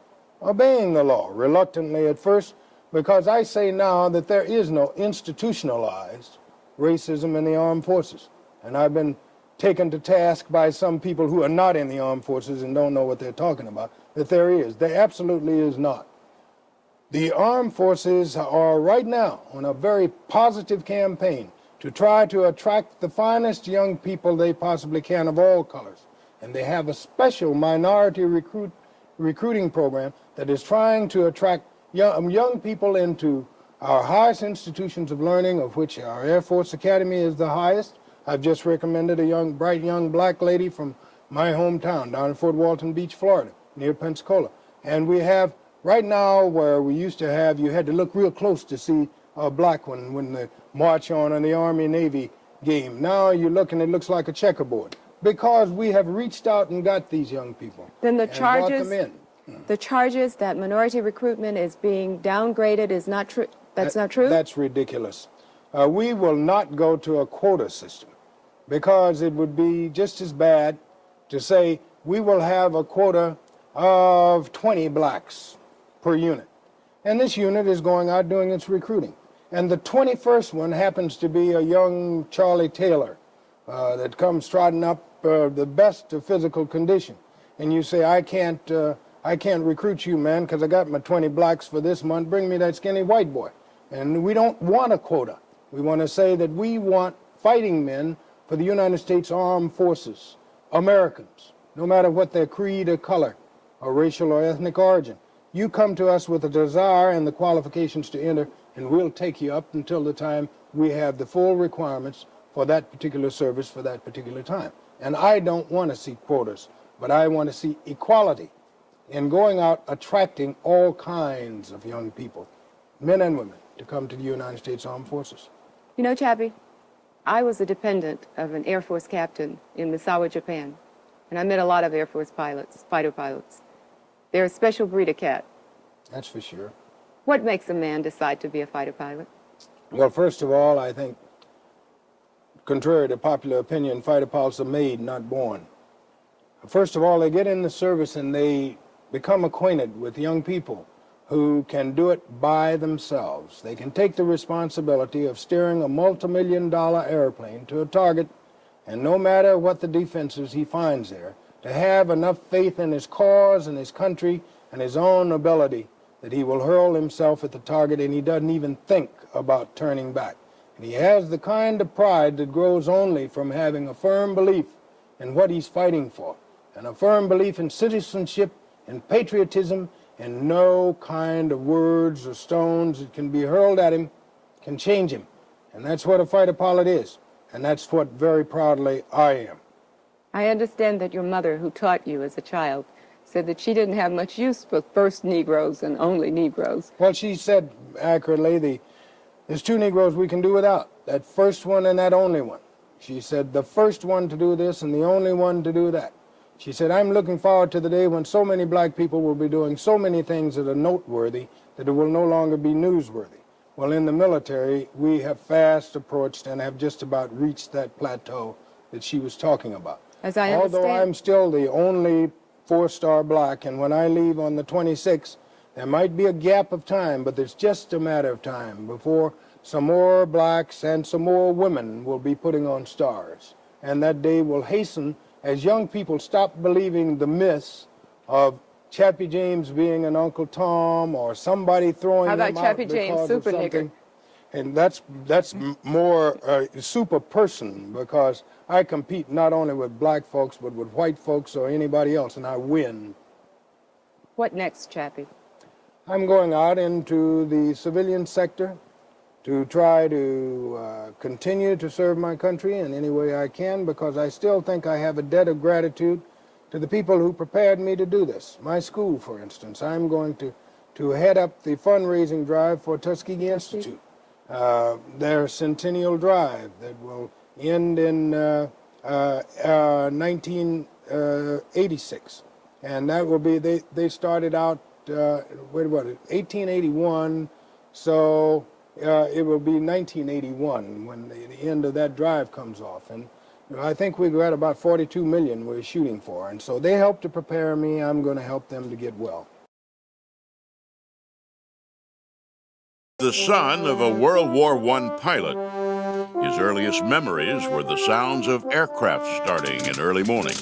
obeying the law, reluctantly at first, because I say now that there is no institutionalized racism in the armed forces. And I've been taken to task by some people who are not in the armed forces and don't know what they're talking about, that there is. There absolutely is not. The armed forces are right now on a very positive campaign to try to attract the finest young people they possibly can of all colors. And they have a special minority recruiting program that is trying to attract young people into our highest institutions of learning, of which our Air Force Academy is the highest. I've just recommended a bright young black lady from my hometown down in Fort Walton Beach, Florida, near Pensacola. And we have right now where we used to have, you had to look real close to see a black one when the march on in the Army-Navy game. Now you look and it looks like a checkerboard because we have reached out and got these young people. Then the and brought them charges, in. the charges that minority recruitment is being downgraded is not true. That's not true? That's ridiculous. We will not go to a quota system because it would be just as bad to say we will have a quota of 20 blacks per unit. And this unit is going out doing its recruiting. And the 21st one happens to be a young Charlie Taylor that comes trotting up the best of physical condition. And you say, I can't recruit you, man, because I got my 20 blacks for this month. Bring me that skinny white boy. And we don't want a quota. We want to say that we want fighting men for the United States Armed Forces, Americans, no matter what their creed or color or racial or ethnic origin. You come to us with a desire and the qualifications to enter, and we'll take you up until the time we have the full requirements for that particular service for that particular time. And I don't want to see quotas, but I want to see equality in going out attracting all kinds of young people, men and women, to come to the United States Armed Forces. You know, Chappie, I was a dependent of an Air Force captain in Misawa, Japan, and I met a lot of Air Force pilots, fighter pilots. They're a special breed of cat. That's for sure. What makes a man decide to be a fighter pilot? Well, first of all, I think, contrary to popular opinion, fighter pilots are made, not born. First of all, they get in the service and they become acquainted with young people who can do it by themselves. They can take the responsibility of steering a multi-million-dollar airplane to a target, and no matter what the defenses he finds there, to have enough faith in his cause and his country and his own ability that he will hurl himself at the target and he doesn't even think about turning back. And he has the kind of pride that grows only from having a firm belief in what he's fighting for, and a firm belief in citizenship and patriotism, and no kind of words or stones that can be hurled at him can change him. And that's what a fighter pilot is. And that's what very proudly I am. I understand that your mother, who taught you as a child, said that she didn't have much use for first Negroes and only Negroes. Well, she said accurately, there's two Negroes we can do without, that first one and that only one. She said, the first one to do this and the only one to do that. She said, I'm looking forward to the day when so many black people will be doing so many things that are noteworthy that it will no longer be newsworthy. Well, in the military, we have fast approached and have just about reached that plateau that she was talking about. As I understand, although I'm still the only four-star black, and when I leave on the 26th, there might be a gap of time, but it's just a matter of time before some more blacks and some more women will be putting on stars. And that day will hasten as young people stop believing the myths of Chappie James being an Uncle Tom or somebody throwing them out because of something. How about Chappie James, super nigger? And that's more super person, because I compete not only with black folks but with white folks or anybody else, and I win. What next, Chappie? I'm going out into the civilian sector to try to continue to serve my country in any way I can, because I still think I have a debt of gratitude to the people who prepared me to do this. My school, for instance, I'm going to head up the fundraising drive for Tuskegee Institute. their Centennial Drive that will end in 1986. And that will be, they started out, wait, what, 1881, so it will be 1981 when the end of that drive comes off. And I think we've got about 42 million we're shooting for. And so they helped to prepare me. I'm going to help them to get well. The son of a World War I pilot, his earliest memories were the sounds of aircraft starting in early morning.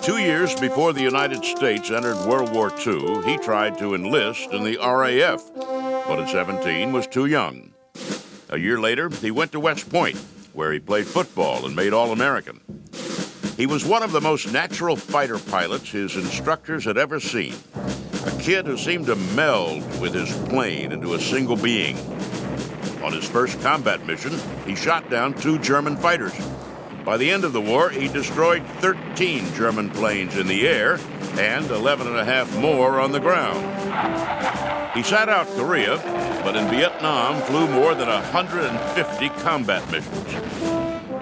2 years before the United States entered World War II, he tried to enlist in the RAF, but at 17 was too young. A year later, he went to West Point, where he played football and made All-American. He was one of the most natural fighter pilots his instructors had ever seen. A kid who seemed to meld with his plane into a single being. On his first combat mission, he shot down 2 German fighters. By the end of the war, he destroyed 13 German planes in the air and 11 and a half more on the ground. He sat out Korea, but in Vietnam flew more than 150 combat missions.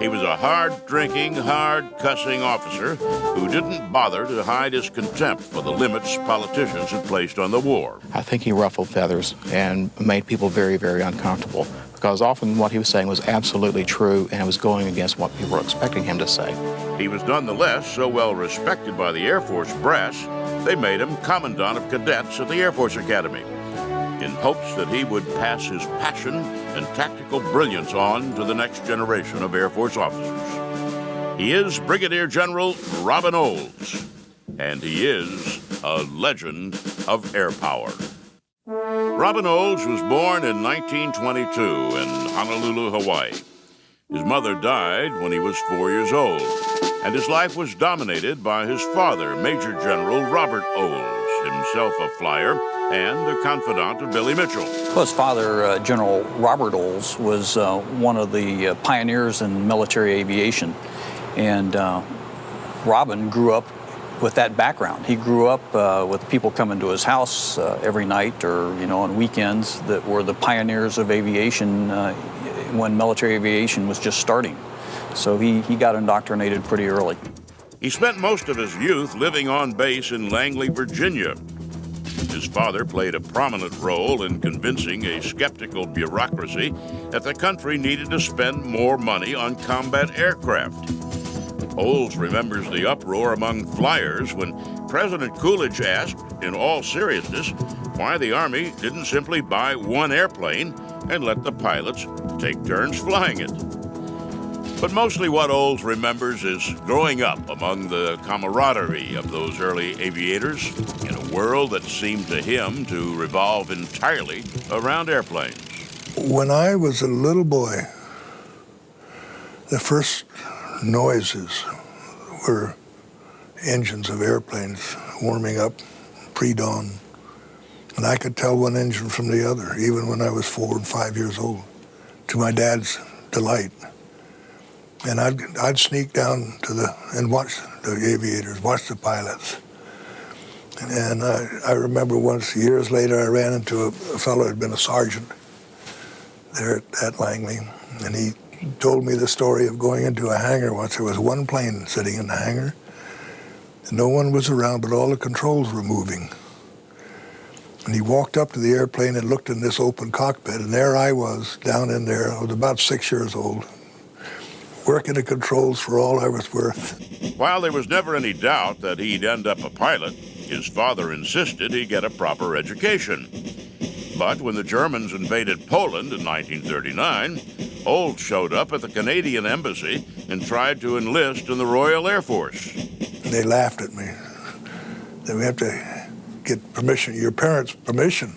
He was a hard-drinking, hard-cussing officer who didn't bother to hide his contempt for the limits politicians had placed on the war. I think he ruffled feathers and made people very, very uncomfortable, because often what he was saying was absolutely true and it was going against what people were expecting him to say. He was nonetheless so well respected by the Air Force brass, they made him Commandant of Cadets at the Air Force Academy, in hopes that he would pass his passion and tactical brilliance on to the next generation of Air Force officers. He is Brigadier General Robin Olds, and he is a legend of air power. Robin Olds was born in 1922 in Honolulu, Hawaii. His mother died when he was 4 years old, and his life was dominated by his father, Major General Robert Olds, himself a flyer and a confidant of Billy Mitchell. Well, his father, General Robert Olds, was one of the pioneers in military aviation, and Robin grew up with that background. He grew up with people coming to his house every night or, on weekends that were the pioneers of aviation when military aviation was just starting. So he got indoctrinated pretty early. He spent most of his youth living on base in Langley, Virginia. His father played a prominent role in convincing a skeptical bureaucracy that the country needed to spend more money on combat aircraft. Olds remembers the uproar among flyers when President Coolidge asked, in all seriousness, why the Army didn't simply buy one airplane and let the pilots take turns flying it. But mostly what Olds remembers is growing up among the camaraderie of those early aviators in a world that seemed to him to revolve entirely around airplanes. When I was a little boy, the first noises were engines of airplanes warming up pre-dawn. And I could tell one engine from the other, even when I was 4 and 5 years old, to my dad's delight. And I'd sneak down to and watch the aviators, watch the pilots. And I remember once, years later, I ran into a fellow who had been a sergeant there at Langley, and he told me the story of going into a hangar once. There was one plane sitting in the hangar, and no one was around, but all the controls were moving. And he walked up to the airplane and looked in this open cockpit, and there I was, down in there. I was about 6 years old, working the controls for all I was worth. While there was never any doubt that he'd end up a pilot, his father insisted he get a proper education. But when the Germans invaded Poland in 1939, Olds showed up at the Canadian Embassy and tried to enlist in the Royal Air Force. They laughed at me. Then we have to get permission, your parents' permission.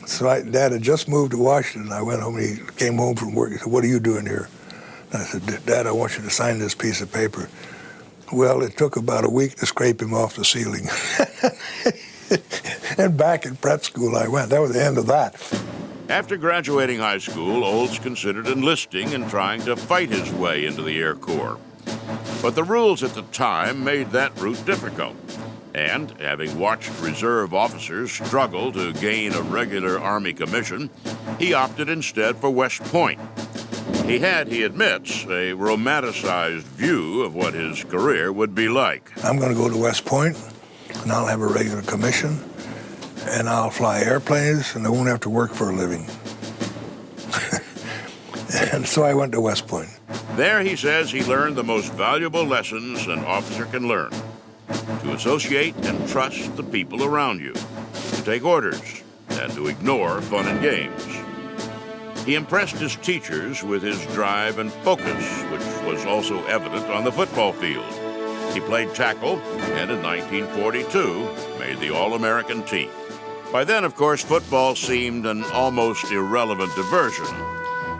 So Dad had just moved to Washington. I went home, and he came home from work. He said, "What are you doing here?" And I said, "Dad, I want you to sign this piece of paper." Well, it took about a week to scrape him off the ceiling. And back in prep school I went. That was the end of that. After graduating high school, Olds considered enlisting and trying to fight his way into the Air Corps. But the rules at the time made that route difficult. And having watched reserve officers struggle to gain a regular Army commission, he opted instead for West Point. He had, he admits, a romanticized view of what his career would be like. I'm going to go to West Point, and I'll have a regular commission, and I'll fly airplanes, and I won't have to work for a living. And so I went to West Point. There, he says, he learned the most valuable lessons an officer can learn: to associate and trust the people around you, to take orders, and to ignore fun and games. He impressed his teachers with his drive and focus, which was also evident on the football field. He played tackle, and in 1942 made the All-American team. By then, of course, football seemed an almost irrelevant diversion.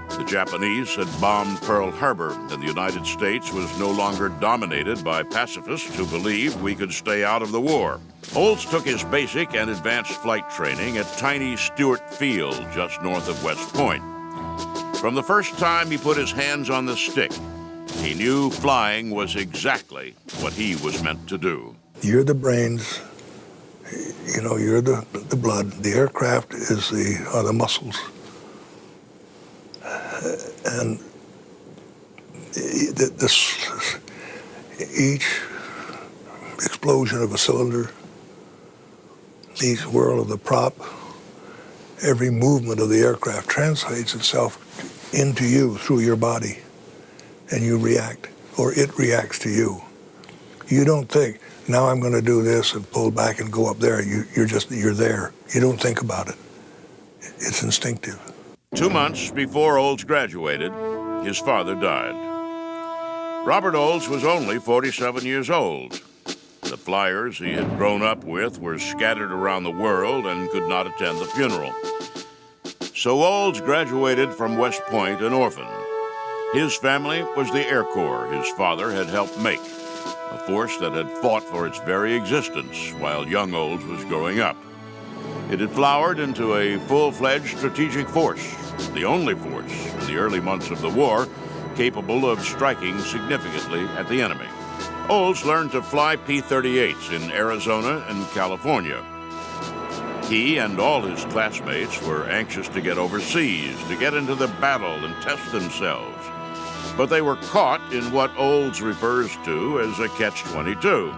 The Japanese had bombed Pearl Harbor, and the United States was no longer dominated by pacifists who believed we could stay out of the war. Olds took his basic and advanced flight training at tiny Stewart Field, just north of West Point. From the first time he put his hands on the stick, he knew flying was exactly what he was meant to do. You're the brains, you know, you're the blood. The aircraft are the muscles. And each explosion of a cylinder, each whirl of the prop, every movement of the aircraft translates itself into you through your body, and you react, or it reacts to you. You don't think, now I'm going to do this and pull back and go up there. You're there. You don't think about it. It's instinctive. 2 months before Olds graduated, his father died. Robert Olds was only 47 years old. The flyers he had grown up with were scattered around the world and could not attend the funeral. So Olds graduated from West Point an orphan. His family was the Air Corps his father had helped make, a force that had fought for its very existence while young Olds was growing up. It had flowered into a full-fledged strategic force, the only force in the early months of the war capable of striking significantly at the enemy. Olds learned to fly P-38s in Arizona and California. He and all his classmates were anxious to get overseas, to get into the battle and test themselves. But they were caught in what Olds refers to as a catch-22.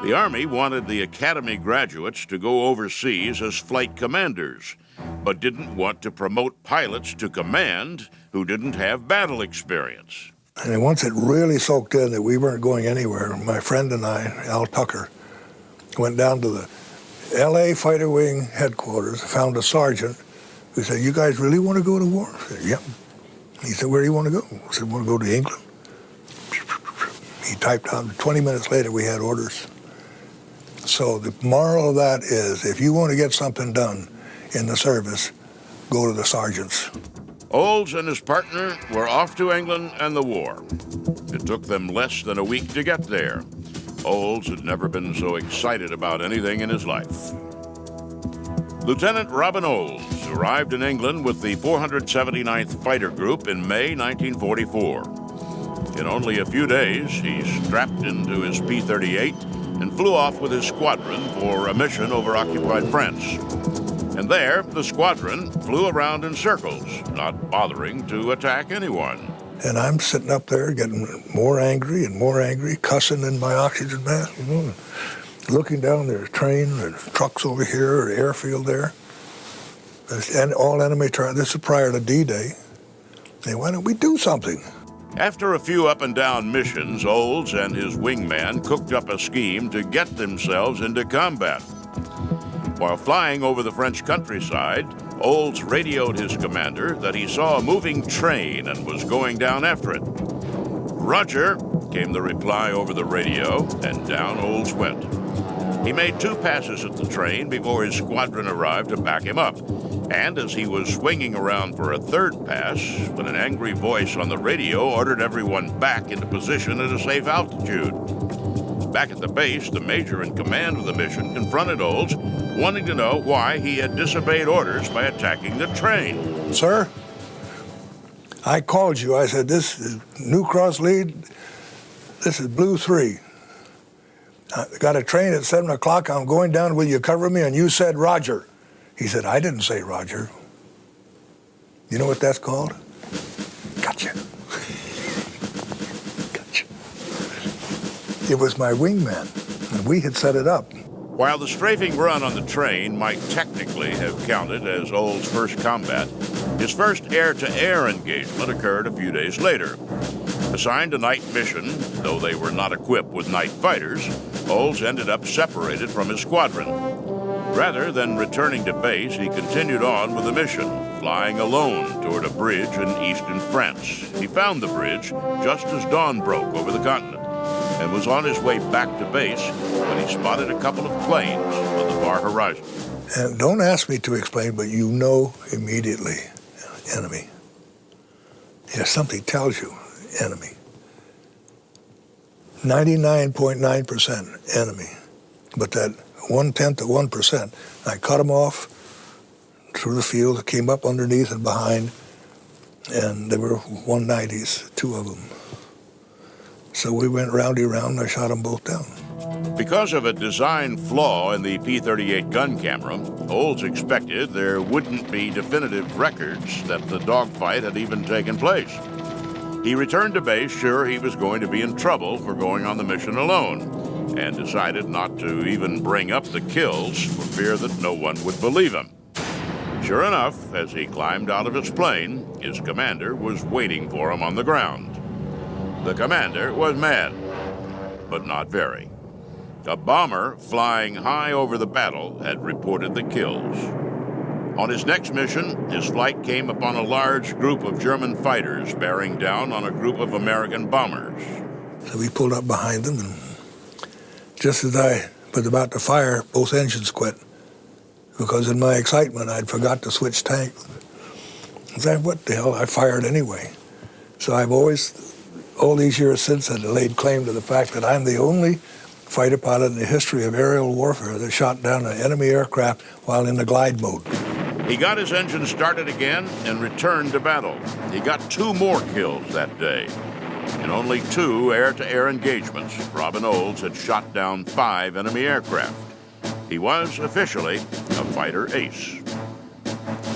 The Army wanted the Academy graduates to go overseas as flight commanders, but didn't want to promote pilots to command who didn't have battle experience. And once it really soaked in that we weren't going anywhere, my friend and I, Al Tucker, went down to the L.A. Fighter Wing headquarters, found a sergeant who said, "You guys really want to go to war?" I said, "Yep." He said, "Where do you want to go?" I said, "I want to go to England." He typed out, 20 minutes later we had orders. So the moral of that is, if you want to get something done in the service, go to the sergeants. Olds and his partner were off to England and the war. It took them less than a week to get there. Olds had never been so excited about anything in his life. Lieutenant Robin Olds arrived in England with the 479th Fighter Group in May 1944. In only a few days, he strapped into his P-38 and flew off with his squadron for a mission over occupied France. And there, the squadron flew around in circles, not bothering to attack anyone. And I'm sitting up there getting more angry and more angry, cussing in my oxygen mask, you know, looking down, there's a train, there's trucks over here, or airfield there. And all enemy this is prior to D-Day. Hey, why don't we do something? After a few up-and-down missions, Olds and his wingman cooked up a scheme to get themselves into combat. While flying over the French countryside, Olds radioed his commander that he saw a moving train and was going down after it. "Roger," came the reply over the radio, and down Olds went. He made 2 passes at the train before his squadron arrived to back him up. And as he was swinging around for a 3rd pass, when an angry voice on the radio ordered everyone back into position at a safe altitude. Back at the base, the major in command of the mission confronted Olds, wanting to know why he had disobeyed orders by attacking the train. "Sir, I called you. I said, this is New Cross lead. This is Blue 3. I got a train at 7 o'clock. I'm going down. Will you cover me? And you said Roger. He said, I didn't say Roger. You know what that's called? Gotcha. Gotcha. It was my wingman, and we had set it up. While the strafing run on the train might technically have counted as Olds' first combat, his first air-to-air engagement occurred a few days later. Assigned a night mission, though they were not equipped with night fighters, Olds ended up separated from his squadron. Rather than returning to base, he continued on with the mission, flying alone toward a bridge in eastern France. He found the bridge just as dawn broke over the continent and was on his way back to base when he spotted a couple of planes on the far horizon. And don't ask me to explain, but you know immediately, enemy. If something tells you, enemy. 99.9% enemy. But that 1/10 of 1%, I cut them off through the field, came up underneath and behind, and there were 190s, 2 of them. So we went roundy round, and I shot them both down. Because of a design flaw in the P-38 gun camera, Olds expected there wouldn't be definitive records that the dogfight had even taken place. He returned to base sure he was going to be in trouble for going on the mission alone, and decided not to even bring up the kills for fear that no one would believe him. Sure enough, as he climbed out of his plane, his commander was waiting for him on the ground. The commander was mad, but not very. A bomber flying high over the battle had reported the kills. On his next mission, his flight came upon a large group of German fighters bearing down on a group of American bombers. So we pulled up behind them, and just as I was about to fire, both engines quit. Because in my excitement, I'd forgot to switch tanks. I said, what the hell, I fired anyway. So I've always, all these years since, had laid claim to the fact that I'm the only fighter pilot in the history of aerial warfare that shot down an enemy aircraft while in the glide mode. He got his engine started again and returned to battle. He got 2 more kills that day. In only 2 air-to-air engagements, Robin Olds had shot down 5 enemy aircraft. He was officially a fighter ace.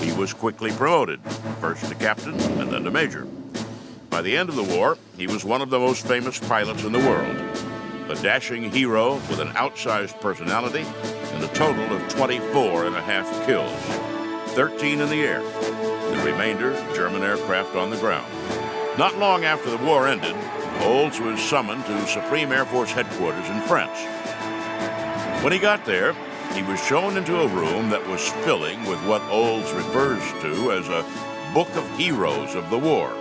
He was quickly promoted, first to captain and then to major. By the end of the war, he was one of the most famous pilots in the world. A dashing hero with an outsized personality and a total of 24 and a half kills, 13 in the air, the remainder German aircraft on the ground. Not long after the war ended, Olds was summoned to Supreme Air Force headquarters in France. When he got there, he was shown into a room that was filling with what Olds refers to as a book of heroes of the war.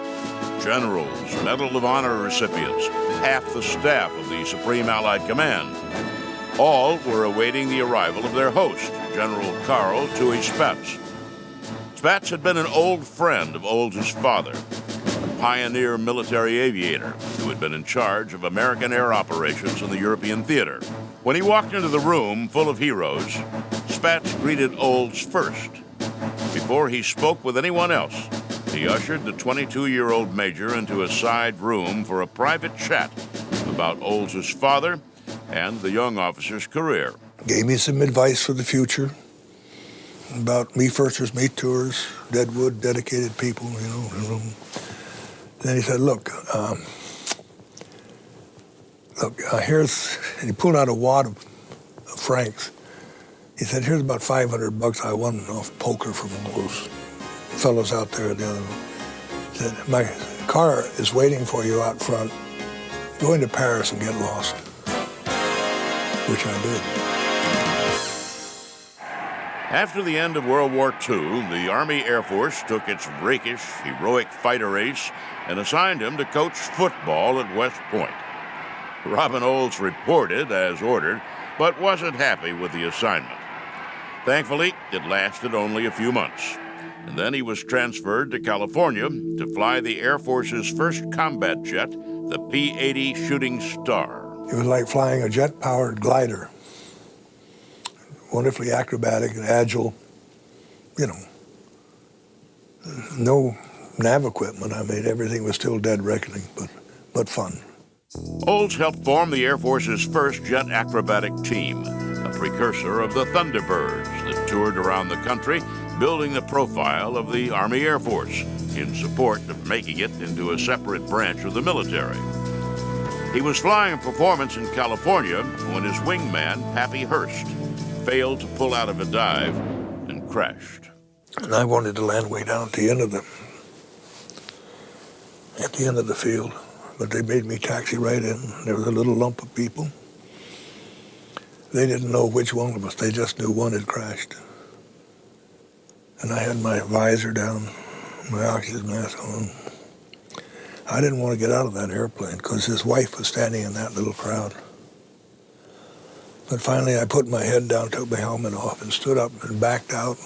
Generals, Medal of Honor recipients, half the staff of the Supreme Allied Command. All were awaiting the arrival of their host, General Karl Tui Spatz. Spatz had been an old friend of Olds' father, a pioneer military aviator who had been in charge of American air operations in the European theater. When he walked into the room full of heroes, Spatz greeted Olds first. Before he spoke with anyone else, he ushered the 22-year-old major into a side room for a private chat about Olds' father and the young officer's career. Gave me some advice for the future about me firsters, me tours, Deadwood, dedicated people, you know. Then he said, look, here's, and he pulled out a wad of francs. He said, here's about $500 I won off poker from those fellows out there at the other one. He said, my car is waiting for you out front. Go into Paris and get lost, which I did. After the end of World War II, the Army Air Force took its rakish, heroic fighter ace and assigned him to coach football at West Point. Robin Olds reported as ordered, but wasn't happy with the assignment. Thankfully, it lasted only a few months, and then he was transferred to California to fly the Air Force's first combat jet, the P-80 Shooting Star. It was like flying a jet-powered glider. Wonderfully acrobatic and agile, you know. No nav equipment. I mean, everything was still dead reckoning, but fun. Olds helped form the Air Force's first jet acrobatic team, a precursor of the Thunderbirds that toured around the country, building the profile of the Army Air Force in support of making it into a separate branch of the military. He was flying a performance in California when his wingman, Pappy Hurst, failed to pull out of a dive and crashed. And I wanted to land way down at the end of the field, but they made me taxi right in. There was a little lump of people. They didn't know which one of us. They just knew one had crashed. And I had my visor down, my oxygen mask on. I didn't want to get out of that airplane because his wife was standing in that little crowd. But finally I put my head down, took my helmet off, and stood up and backed out.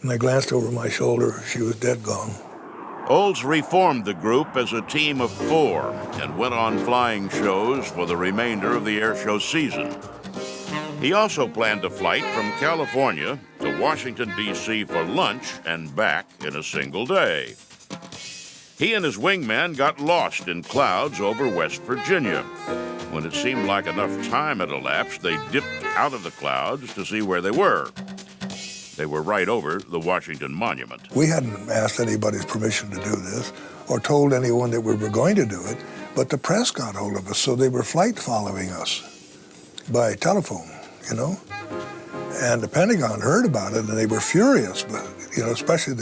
And I glanced over my shoulder. She was dead gone. Olds reformed the group as a team of 4 and went on flying shows for the remainder of the air show season. He also planned a flight from California to Washington, D.C. for lunch and back in a single day. He and his wingman got lost in clouds over West Virginia. When it seemed like enough time had elapsed, they dipped out of the clouds to see where they were. They were right over the Washington Monument. We hadn't asked anybody's permission to do this or told anyone that we were going to do it, but the press got hold of us, so they were flight following us by telephone, you know? And the Pentagon heard about it, and they were furious, but, you know, especially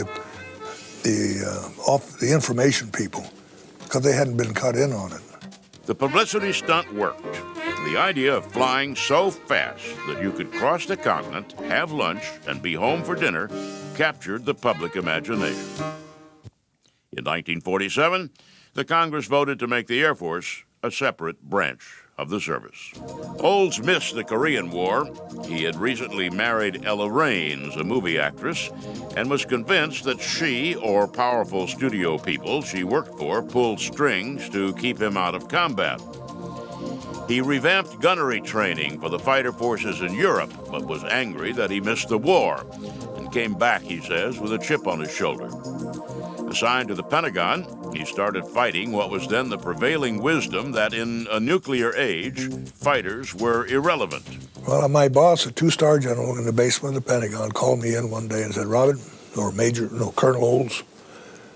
the information people, because they hadn't been cut in on it. The publicity stunt worked. The idea of flying so fast that you could cross the continent, have lunch, and be home for dinner captured the public imagination. In 1947, the Congress voted to make the Air Force a separate branch of the service. Olds missed the Korean War. He had recently married Ella Raines, a movie actress, and was convinced that she or powerful studio people she worked for pulled strings to keep him out of combat. He revamped gunnery training for the fighter forces in Europe, but was angry that he missed the war and came back, he says, with a chip on his shoulder. Assigned to the Pentagon, he started fighting what was then the prevailing wisdom that in a nuclear age, fighters were irrelevant. Well, my boss, a 2-star general in the basement of the Pentagon, called me in one day and said, Robin, or Colonel Olds,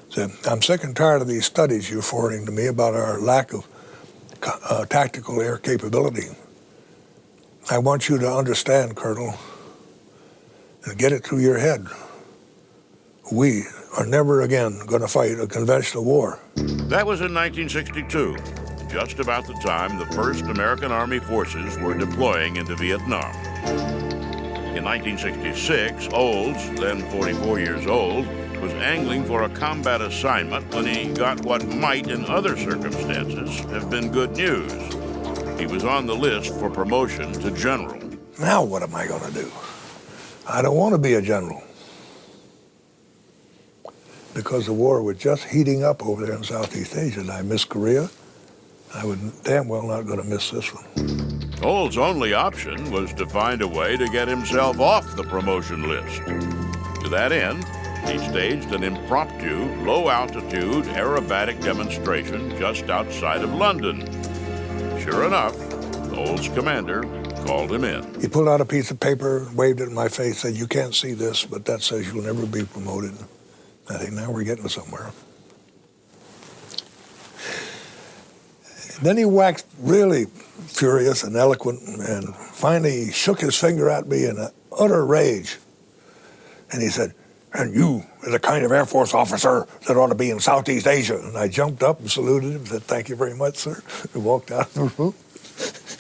said, I'm sick and tired of these studies you're forwarding to me about our lack of tactical air capability. I want you to understand, Colonel, and get it through your head. We are never again going to fight a conventional war. That was in 1962, just about the time the first American Army forces were deploying into Vietnam. In 1966, Olds, then 44 years old, was angling for a combat assignment when he got what might, in other circumstances, have been good news. He was on the list for promotion to general. Now what am I going to do? I don't want to be a general, because the war was just heating up over there in Southeast Asia, and I missed Korea. I was damn well not going to miss this one. Olds' only option was to find a way to get himself off the promotion list. To that end, he staged an impromptu, low-altitude aerobatic demonstration just outside of London. Sure enough, Olds' commander called him in. He pulled out a piece of paper, waved it in my face, said, you can't see this, but that says you'll never be promoted. I think now we're getting somewhere. Then he waxed really furious and eloquent, and finally he shook his finger at me in an utter rage. And he said, and you are the kind of Air Force officer that ought to be in Southeast Asia. And I jumped up and saluted him and said, thank you very much, sir, and walked out of the room.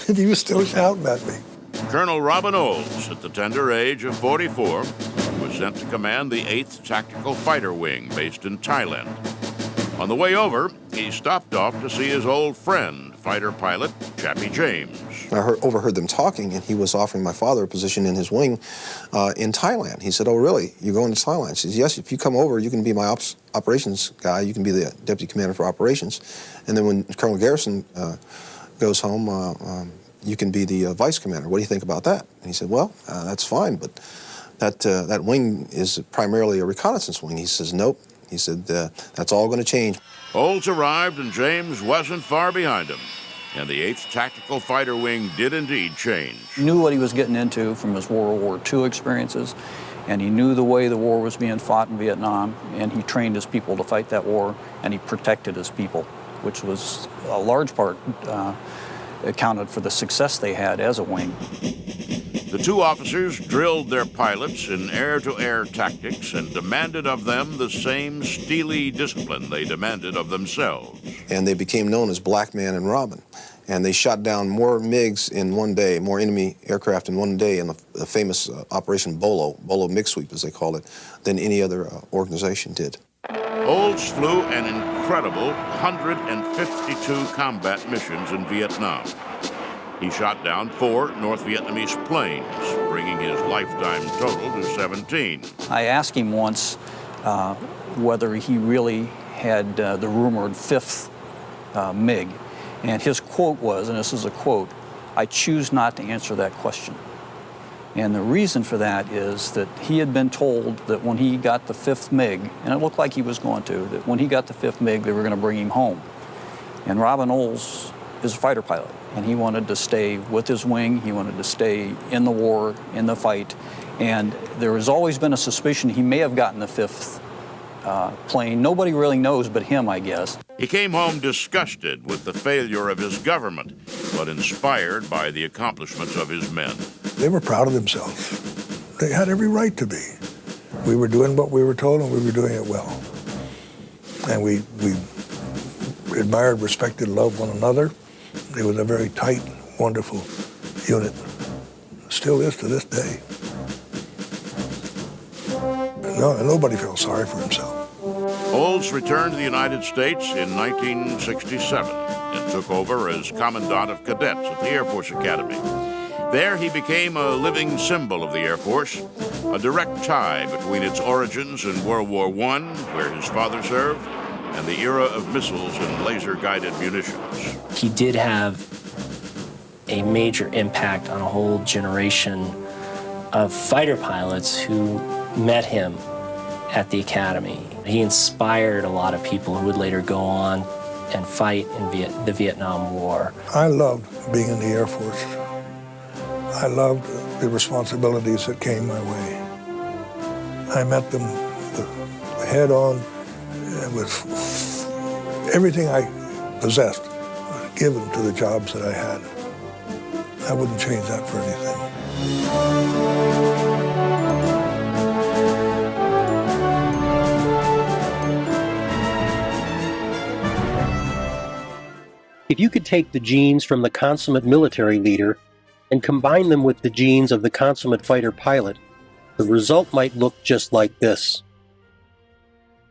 And he was still shouting at me. Colonel Robin Olds, at the tender age of 44, was sent to command the 8th Tactical Fighter Wing based in Thailand. On the way over, he stopped off to see his old friend, fighter pilot Chappie James. I overheard them talking, and he was offering my father a position in his wing in Thailand. He said, oh, really? You're going to Thailand? He says, yes, if you come over, you can be my operations guy. You can be the deputy commander for operations. And then when Colonel Garrison goes home, you can be the vice commander. What do you think about that? And he said, well, that's fine, but that wing is primarily a reconnaissance wing. He says, nope, He said, that's all going to change. Olds arrived, and James wasn't far behind him. And the 8th Tactical Fighter Wing did indeed change. He knew what he was getting into from his World War II experiences, and he knew the way the war was being fought in Vietnam, and he trained his people to fight that war, and he protected his people, which was a large part accounted for the success they had as a wing. The two officers drilled their pilots in air-to-air tactics and demanded of them the same steely discipline they demanded of themselves. And they became known as Black Man and Robin. And they shot down more MiGs in one day, more enemy aircraft in one day in the famous Operation Bolo, Bolo MiG sweep as they call it, than any other organization did. Olds flew an incredible 152 combat missions in Vietnam. He shot down 4 North Vietnamese planes, bringing his lifetime total to 17. I asked him once whether he really had the rumored 5th MiG, and his quote was, and this is a quote, "I choose not to answer that question." And the reason for that is that he had been told that when he got the 5th MiG, and it looked like he was going to, that when he got the 5th MiG, they were going to bring him home. And Robin Olds is a fighter pilot, and he wanted to stay with his wing. He wanted to stay in the war, in the fight. And there has always been a suspicion he may have gotten the 5th plane. Nobody really knows but him, I guess. He came home disgusted with the failure of his government, but inspired by the accomplishments of his men. They were proud of themselves. They had every right to be. We were doing what we were told, and we were doing it well. And we admired, respected, loved one another. It was a very tight, wonderful unit. Still is to this day. No, nobody feels sorry for himself. Olds returned to the United States in 1967 and took over as Commandant of Cadets at the Air Force Academy. There he became a living symbol of the Air Force, a direct tie between its origins in World War I, where his father served, and the era of missiles and laser-guided munitions. He did have a major impact on a whole generation of fighter pilots who met him at the academy. He inspired a lot of people who would later go on and fight in the Vietnam War. I loved being in the Air Force. I loved the responsibilities that came my way. I met them head on with everything I possessed given to the jobs that I had. I wouldn't change that for anything. If you could take the genes from the consummate military leader and combine them with the genes of the consummate fighter pilot, the result might look just like this.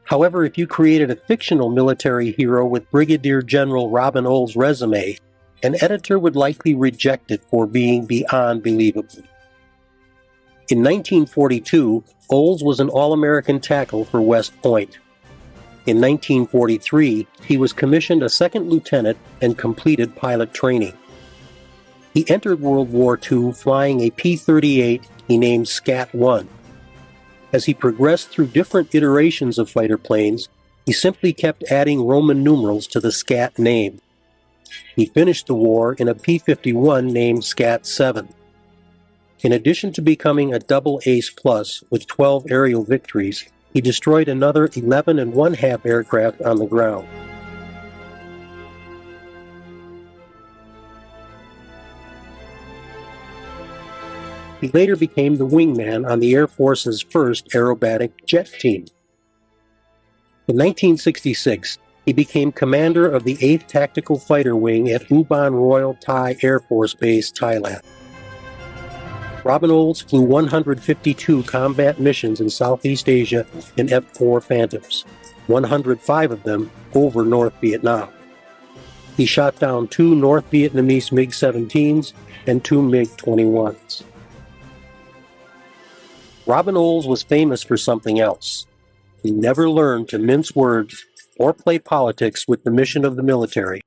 However, if you created a fictional military hero with Brigadier General Robin Olds' resume, an editor would likely reject it for being beyond believable. In 1942, Olds was an All-American tackle for West Point. In 1943, he was commissioned a second lieutenant and completed pilot training. He entered World War II flying a P-38 he named Scat-1. As he progressed through different iterations of fighter planes, he simply kept adding Roman numerals to the Scat name. He finished the war in a P-51 named Scat-7. In addition to becoming a double ace plus with 12 aerial victories, he destroyed another 11 1/2 aircraft on the ground. He later became the wingman on the Air Force's first aerobatic jet team. In 1966, he became commander of the 8th Tactical Fighter Wing at Ubon Royal Thai Air Force Base, Thailand. Robin Olds flew 152 combat missions in Southeast Asia in F-4 Phantoms, 105 of them over North Vietnam. He shot down 2 North Vietnamese MiG-17s and 2 MiG-21s. Robin Olds was famous for something else. He never learned to mince words or play politics with the mission of the military,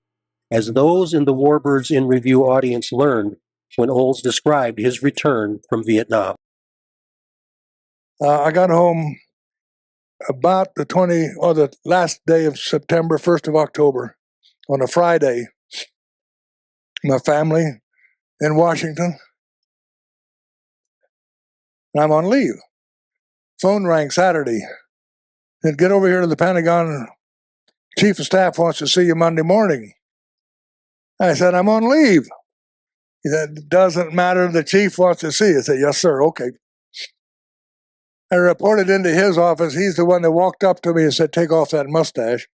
as those in the Warbirds in Review audience learned when Olds described his return from Vietnam. I got home about the the last day of September, 1st of October, on a Friday, my family in Washington, and I'm on leave. Phone rang Saturday. Said, get over here to the Pentagon. Chief of Staff wants to see you Monday morning. I said, I'm on leave. He said, it doesn't matter. The chief wants to see you. I said, yes, sir. Okay. I reported into his office. He's the one that walked up to me and said, take off that mustache.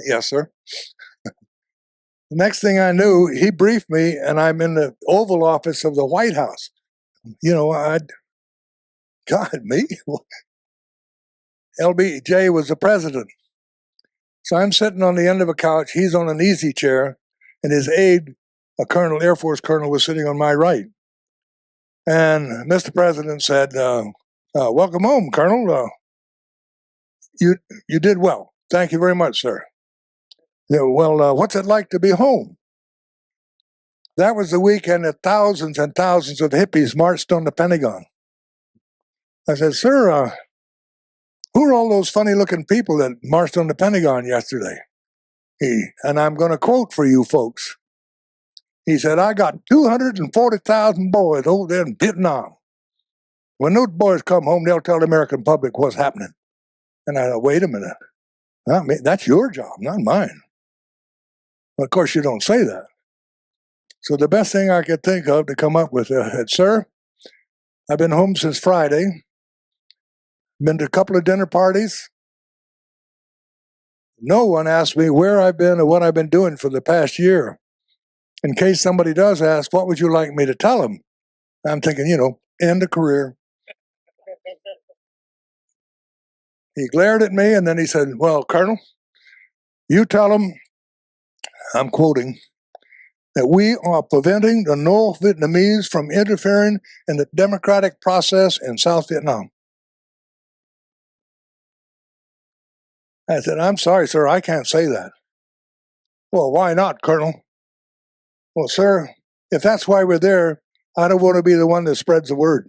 Yes, sir. The next thing I knew, he briefed me, and I'm in the Oval Office of the White House. You know, God, me? LBJ was the president. So I'm sitting on the end of a couch. He's on an easy chair, and his aide, a colonel, Air Force colonel, was sitting on my right. And Mr. President said, welcome home, Colonel. You did well. Thank you very much, sir. Yeah, well, what's it like to be home? That was the weekend that thousands and thousands of hippies marched on the Pentagon. I said, sir, who are all those funny-looking people that marched on the Pentagon yesterday? And I'm going to quote for you folks. He said, I got 240,000 boys over there in Vietnam. When those boys come home, they'll tell the American public what's happening. And I thought, wait a minute. That's your job, not mine. Well, of course, you don't say that. So the best thing I could think of to come up with is, sir, I've been home since Friday. Been to a couple of dinner parties. No one asked me where I've been or what I've been doing for the past year. In case somebody does ask, what would you like me to tell them? I'm thinking, end of career. He glared at me, and then he said, well, Colonel, you tell them, I'm quoting, that we are preventing the North Vietnamese from interfering in the democratic process in South Vietnam. I said, I'm sorry, sir, I can't say that. Well, why not, Colonel? Well, sir, if that's why we're there, I don't want to be the one that spreads the word.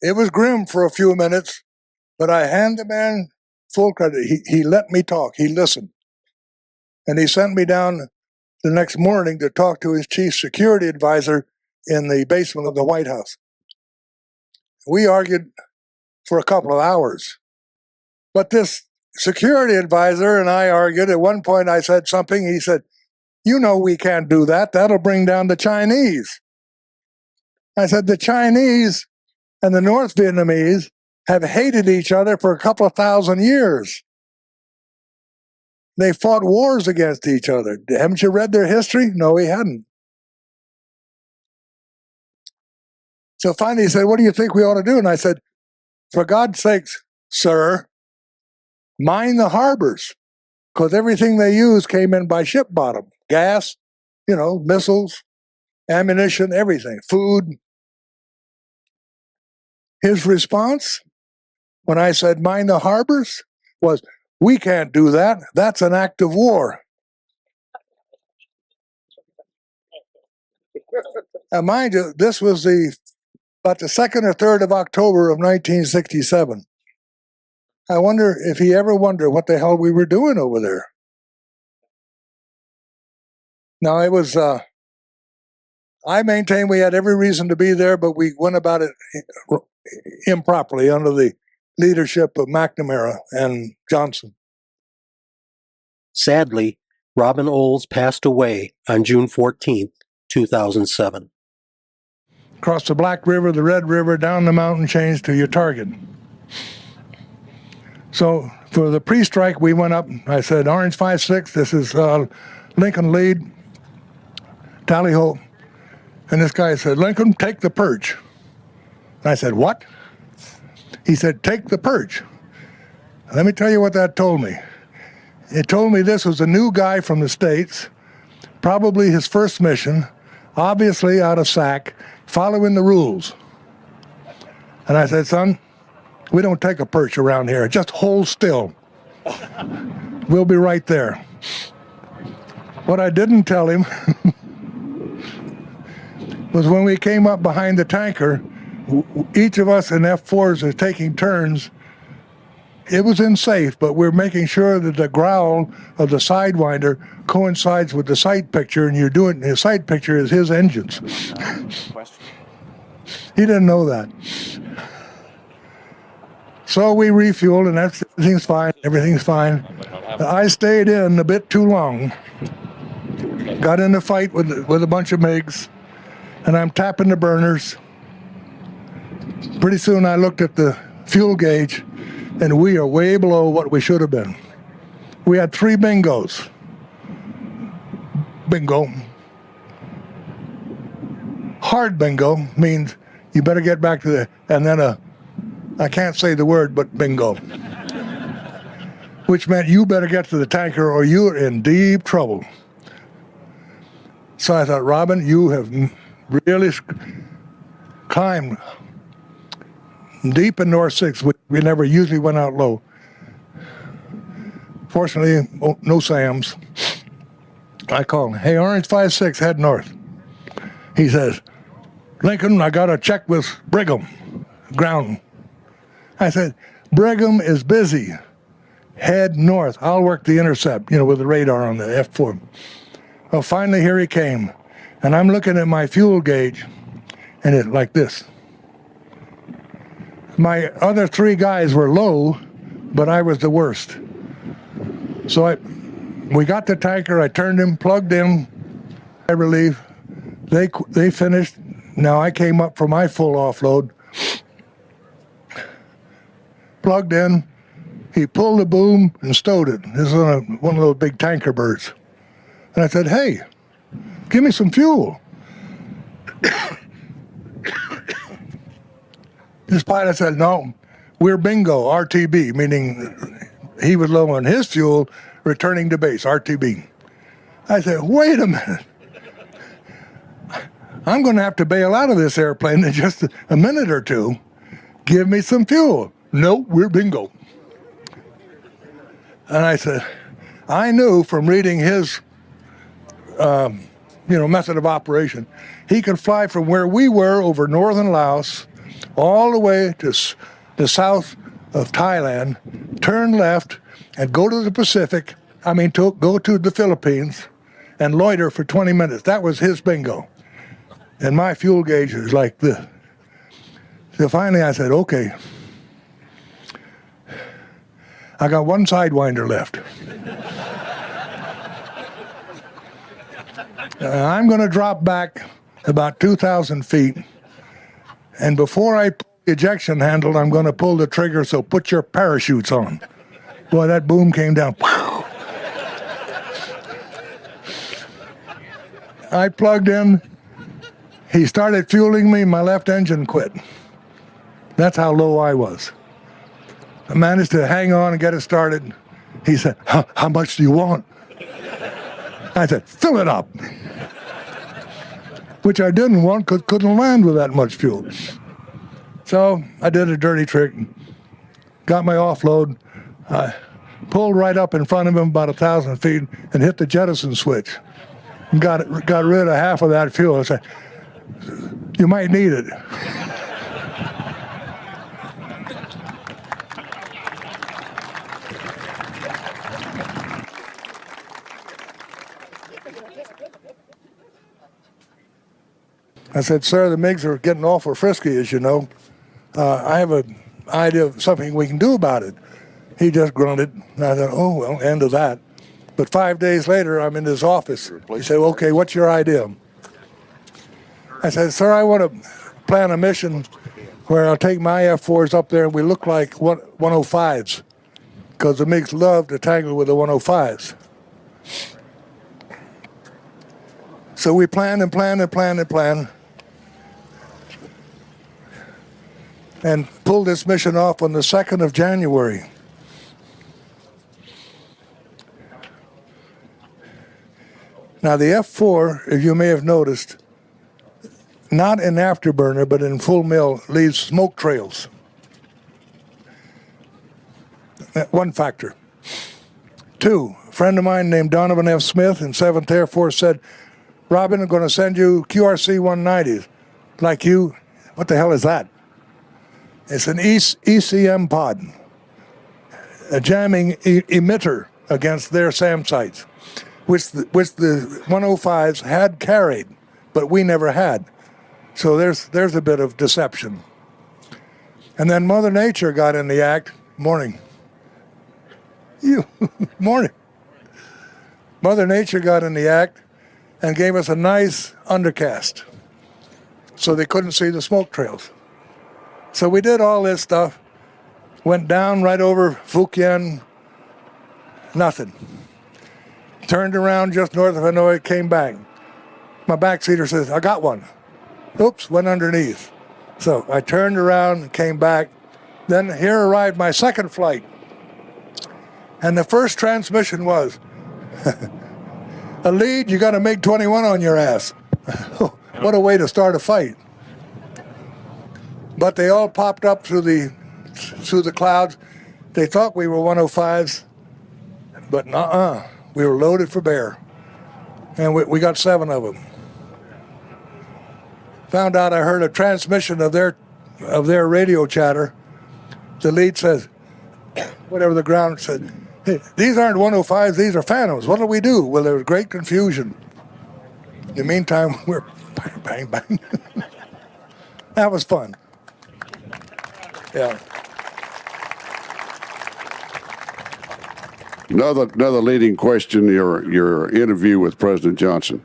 It was grim for a few minutes, but I hand the man full credit. He let me talk. He listened. And he sent me down the next morning to talk to his chief security advisor in the basement of the White House. We argued for a couple of hours. But this security advisor and I argued. At one point I said something. He said, we can't do that. That'll bring down the Chinese. I said, the Chinese and the North Vietnamese have hated each other for a couple of thousand years. They fought wars against each other. Haven't you read their history? No, he hadn't. So finally he said, what do you think we ought to do? And I said, for God's sakes, sir, mine the harbors, because everything they used came in by ship bottom. Gas, missiles, ammunition, everything, food. His response, when I said mine the harbors, was, we can't do that. That's an act of war. Now, mind you, this was about the 2nd or 3rd of October of 1967. I wonder if he ever wondered what the hell we were doing over there. Now, it was, I maintain we had every reason to be there, but we went about it improperly under the leadership of McNamara and Johnson. Sadly, Robin Olds passed away on June 14, 2007. Across the Black River, the Red River, down the mountain chains to your target. So for the pre-strike, we went up. I said, Orange 5-6, this is Lincoln lead, tally ho. And this guy said, Lincoln, take the perch. And I said, what? He said, take the perch. Let me tell you what that told me. It told me this was a new guy from the States, probably his first mission, obviously out of SAC, following the rules. And I said, son, we don't take a perch around here. Just hold still. We'll be right there. What I didn't tell him was when we came up behind the tanker, each of us in F4s is taking turns. It was unsafe, but we're making sure that the growl of the Sidewinder coincides with the sight picture, and the sight picture is his engines. He didn't know that. So we refueled, and everything's fine. Everything's fine. I stayed in a bit too long. Got in a fight with a bunch of MiGs, and I'm tapping the burners. Pretty soon I looked at the fuel gauge, and we are way below what we should have been. We had 3 bingos. Bingo. Hard bingo means you better get back to the, and then I can't say the word, but bingo. Which meant you better get to the tanker or you're in deep trouble. So I thought, Robin, you have really climbed deep in North 6. We never usually went out low. Fortunately, no SAMs. I called him, hey, Orange 5-6, head north. He says, Lincoln, I got to check with Brigham, ground. I said, Brigham is busy. Head north. I'll work the intercept, with the radar on the F4. Well, finally, here he came. And I'm looking at my fuel gauge, and it's like this. My other 3 guys were low, but I was the worst. So we got the tanker, I turned him, plugged in, I relief. They finished. Now I came up for my full offload. Plugged in, he pulled the boom and stowed it. This is one of those big tanker birds. And I said, hey, give me some fuel. This pilot said, no, we're bingo, RTB, meaning he was low on his fuel, returning to base, RTB. I said, wait a minute. I'm going to have to bail out of this airplane in just a minute or two. Give me some fuel. No, we're bingo. And I said, I knew from reading his, method of operation, he could fly from where we were over northern Laos all the way to the south of Thailand, turn left, and go to the Pacific, go to the Philippines, and loiter for 20 minutes. That was his bingo. And my fuel gauge is like this. So finally I said, okay, I got 1 Sidewinder left. I'm going to drop back about 2,000 feet, and before I pull the ejection handle, I'm going to pull the trigger, so put your parachutes on. Boy, that boom came down. I plugged in. He started fueling me. My left engine quit. That's how low I was. I managed to hang on and get it started. He said, how much do you want? I said, fill it up. Which I didn't want because couldn't land with that much fuel. So I did a dirty trick, got my offload, pulled right up in front of him about 1,000 feet and hit the jettison switch. And got rid of half of that fuel. I said, you might need it. I said, sir, the MiGs are getting awful frisky, as you know. I have an idea of something we can do about it. He just grunted, and I thought, oh, well, end of that. But 5 days later, I'm in his office. He said, okay, what's your idea? I said, sir, I want to plan a mission where I'll take my F4s up there and we look like 105s, because the MiGs love to tangle with the 105s. So we planned and planned and planned and planned, and pulled this mission off on the 2nd of January. Now the F4, if you may have noticed, not in afterburner, but in full mill, leaves smoke trails. One factor. 2, a friend of mine named Donovan F. Smith in 7th Air Force said, Robin, I'm going to send you QRC 190s. Like you, what the hell is that? It's an ECM pod, a jamming emitter against their SAM sites, which the 105s had carried, but we never had. So there's a bit of deception. And then Mother Nature got in the act. Morning. Morning. Mother Nature got in the act and gave us a nice undercast so they couldn't see the smoke trails. So we did all this stuff, went down right over Fujian, nothing. Turned around just north of Hanoi, came back. My backseater says, I got one. Oops, went underneath. So I turned around, came back. Then here arrived my second flight. And the first transmission was, a lead, you got a MiG-21 on your ass. What a way to start a fight. But they all popped up through the clouds. They thought we were 105s, but nuh-uh. We were loaded for bear. And we got 7 of them. Found out I heard a transmission of their radio chatter. The lead says, whatever the ground said, hey, these aren't 105s, these are Phantoms. What do we do? Well, there was great confusion. In the meantime, we're bang, bang, bang. That was fun. Yeah. Another leading question, your interview with President Johnson.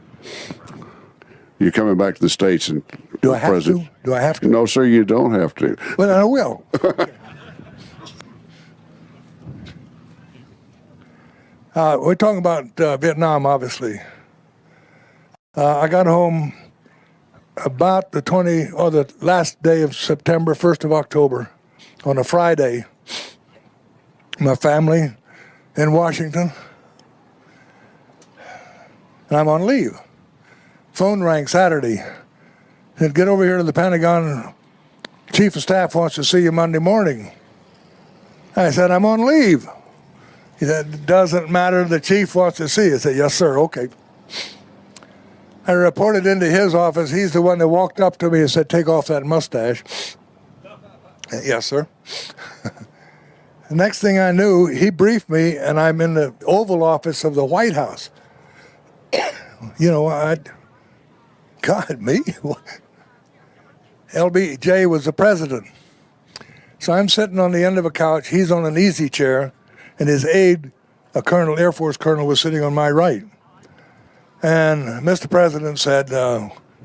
You're coming back to the States and Do I have to? Do I have to? No, sir, you don't have to. Well, I will. We're talking about Vietnam, obviously. I got home about the last day of September, 1st of October, on a Friday. My family in Washington, and I'm on leave. Phone rang Saturday. Said, get over here to the Pentagon. Chief of Staff wants to see you Monday morning. I said, I'm on leave. He said, it doesn't matter, the chief wants to see you. I said, yes, sir, okay. I reported into his office. He's the one that walked up to me and said, take off that mustache. Yes, sir. The next thing I knew, he briefed me, and I'm in the Oval Office of the White House. You know, God, me? LBJ was the president. So I'm sitting on the end of a couch. He's on an easy chair, and his aide, a colonel, Air Force colonel, was sitting on my right. And Mr. President said,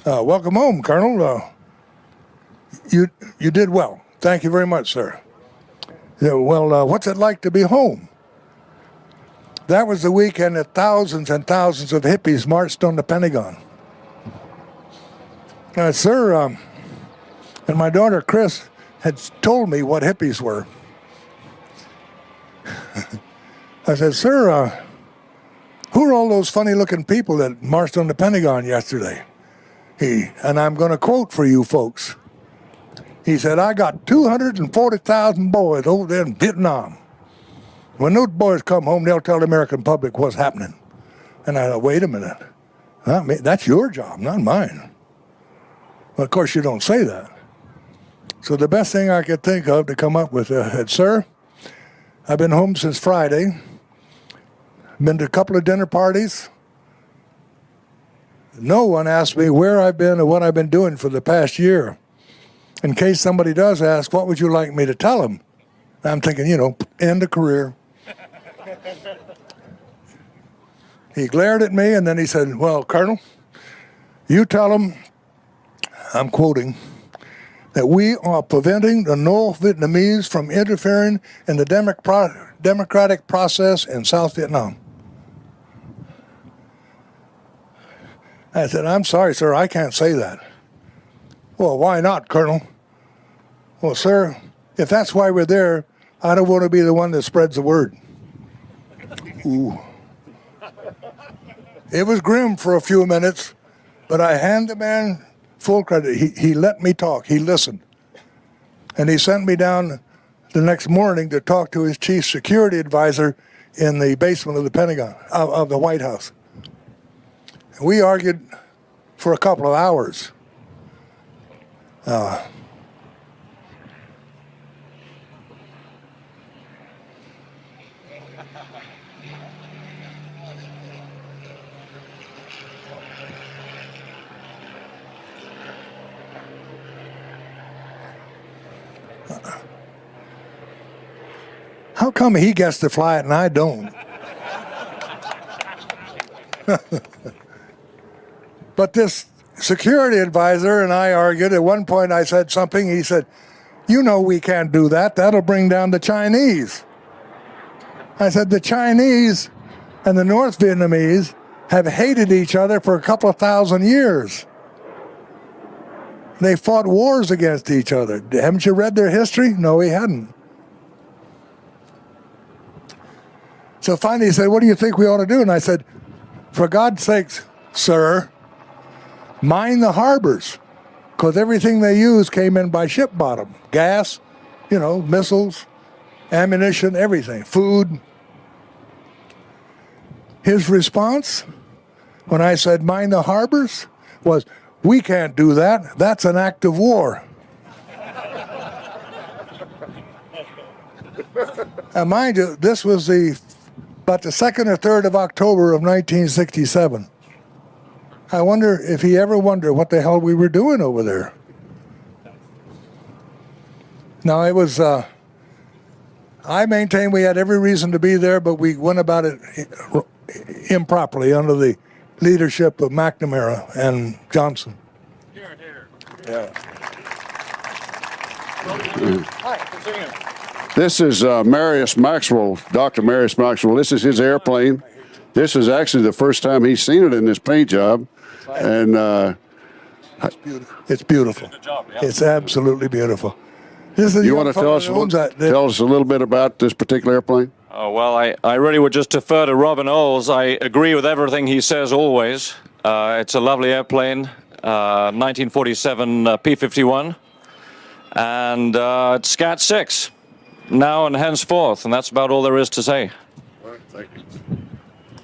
welcome home, Colonel. You did well. Thank you very much, sir. Well, what's it like to be home? That was the weekend that thousands and thousands of hippies marched on the Pentagon. Sir, and my daughter Chris had told me what hippies were. I said, sir, who are all those funny-looking people that marched on the Pentagon yesterday? And I'm going to quote for you folks. He said, I got 240,000 boys over there in Vietnam. When those boys come home, they'll tell the American public what's happening. And I thought, wait a minute. That's your job, not mine. Well, of course, you don't say that. So the best thing I could think of to come up with said, sir, I've been home since Friday. Been to a couple of dinner parties. No one asked me where I've been or what I've been doing for the past year. In case somebody does ask, what would you like me to tell them? I'm thinking, end of career. He glared at me, and then he said, well, Colonel, you tell them, I'm quoting, that we are preventing the North Vietnamese from interfering in the democratic process in South Vietnam. I said, I'm sorry, sir, I can't say that. Well, why not, Colonel? Well, sir, if that's why we're there, I don't want to be the one that spreads the word. Ooh. It was grim for a few minutes, but I hand the man full credit. He let me talk. He listened. And he sent me down the next morning to talk to his chief security advisor in the basement of the Pentagon, of the White House. We argued for a couple of hours. come he gets to fly it and I don't? But this security advisor and I argued. At one point I said something. He said, "You know we can't do that. That'll bring down the Chinese." I said, "The Chinese and the North Vietnamese have hated each other for a couple of thousand years. They fought wars against each other. Haven't you read their history?" No, he hadn't. So finally he said, "What do you think we ought to do?" And I said, "For God's sakes, sir, mine the harbors, because everything they use came in by ship bottom. Gas, missiles, ammunition, everything, food." His response, when I said mine the harbors, was, "We can't do that. That's an act of war." Now mind you, this was about the 2nd or 3rd of October of 1967. I wonder if he ever wondered what the hell we were doing over there. Now it was, I maintain we had every reason to be there, but we went about it improperly under the leadership of McNamara and Johnson. Yeah. Hi, continue. This is Marius Maxwell, Dr. Marius Maxwell. This is his airplane. This is actually the first time he's seen it in this paint job. And it's beautiful. It's absolutely beautiful. This is you want to tell us a little bit about this particular airplane? Well, I really would just defer to Robin Olds. I agree with everything he says always. It's a lovely airplane, 1947 P-51, and it's Scat 6, now and henceforth, and that's about all there is to say. Well, thank you.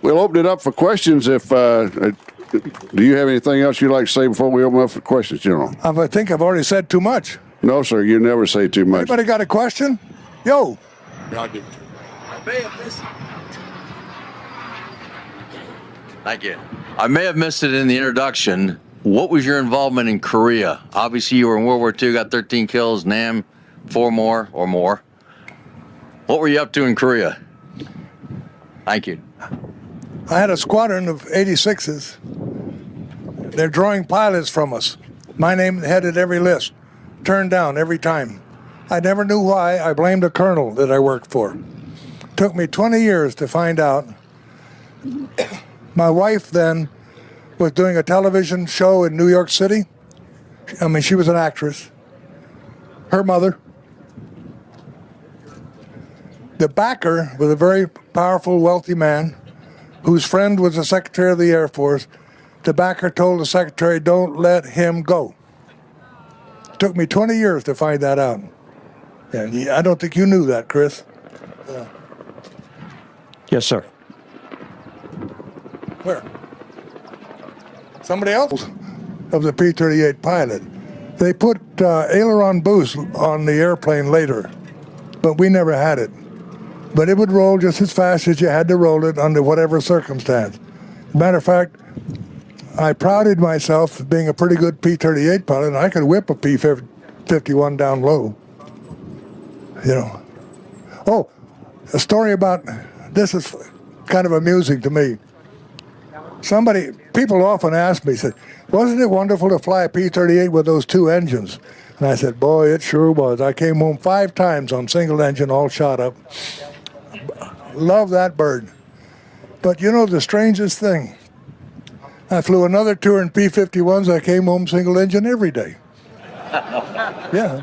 We'll open it up for questions. If do you have anything else you'd like to say before we open up for questions, General? I think I've already said too much. No, sir, you never say too much. Anybody got a question? Yo. I'll give it to you. Thank you. I may have missed it in the introduction. What was your involvement in Korea? Obviously, you were in World War II, got 13 kills, Nam, 4 more or more. What were you up to in Korea? Thank you. I had a squadron of 86s. They're drawing pilots from us. My name headed every list. Turned down every time. I never knew why. I blamed a colonel that I worked for. Took me 20 years to find out. My wife then was doing a television show in New York City. I mean, she was an actress. Her mother. The backer was a very powerful, wealthy man whose friend was the Secretary of the Air Force. The backer told the Secretary, "Don't let him go." It took me 20 years to find that out. And I don't think you knew that, Chris. Yes, sir. Where? Somebody else of the P-38 pilot. They put aileron boost on the airplane later, but we never had it. But it would roll just as fast as you had to roll it under whatever circumstance. Matter of fact, I prided myself as being a pretty good P-38 pilot, and I could whip a P-51 down low. Oh, a story about, this is kind of amusing to me. People often ask me, said, "Wasn't it wonderful to fly a P-38 with those 2 engines?" And I said, "Boy, it sure was. I came home 5 times on single engine, all shot up. Love that bird." But the strangest thing, I flew another tour in P-51s. I came home single engine every day. Yeah.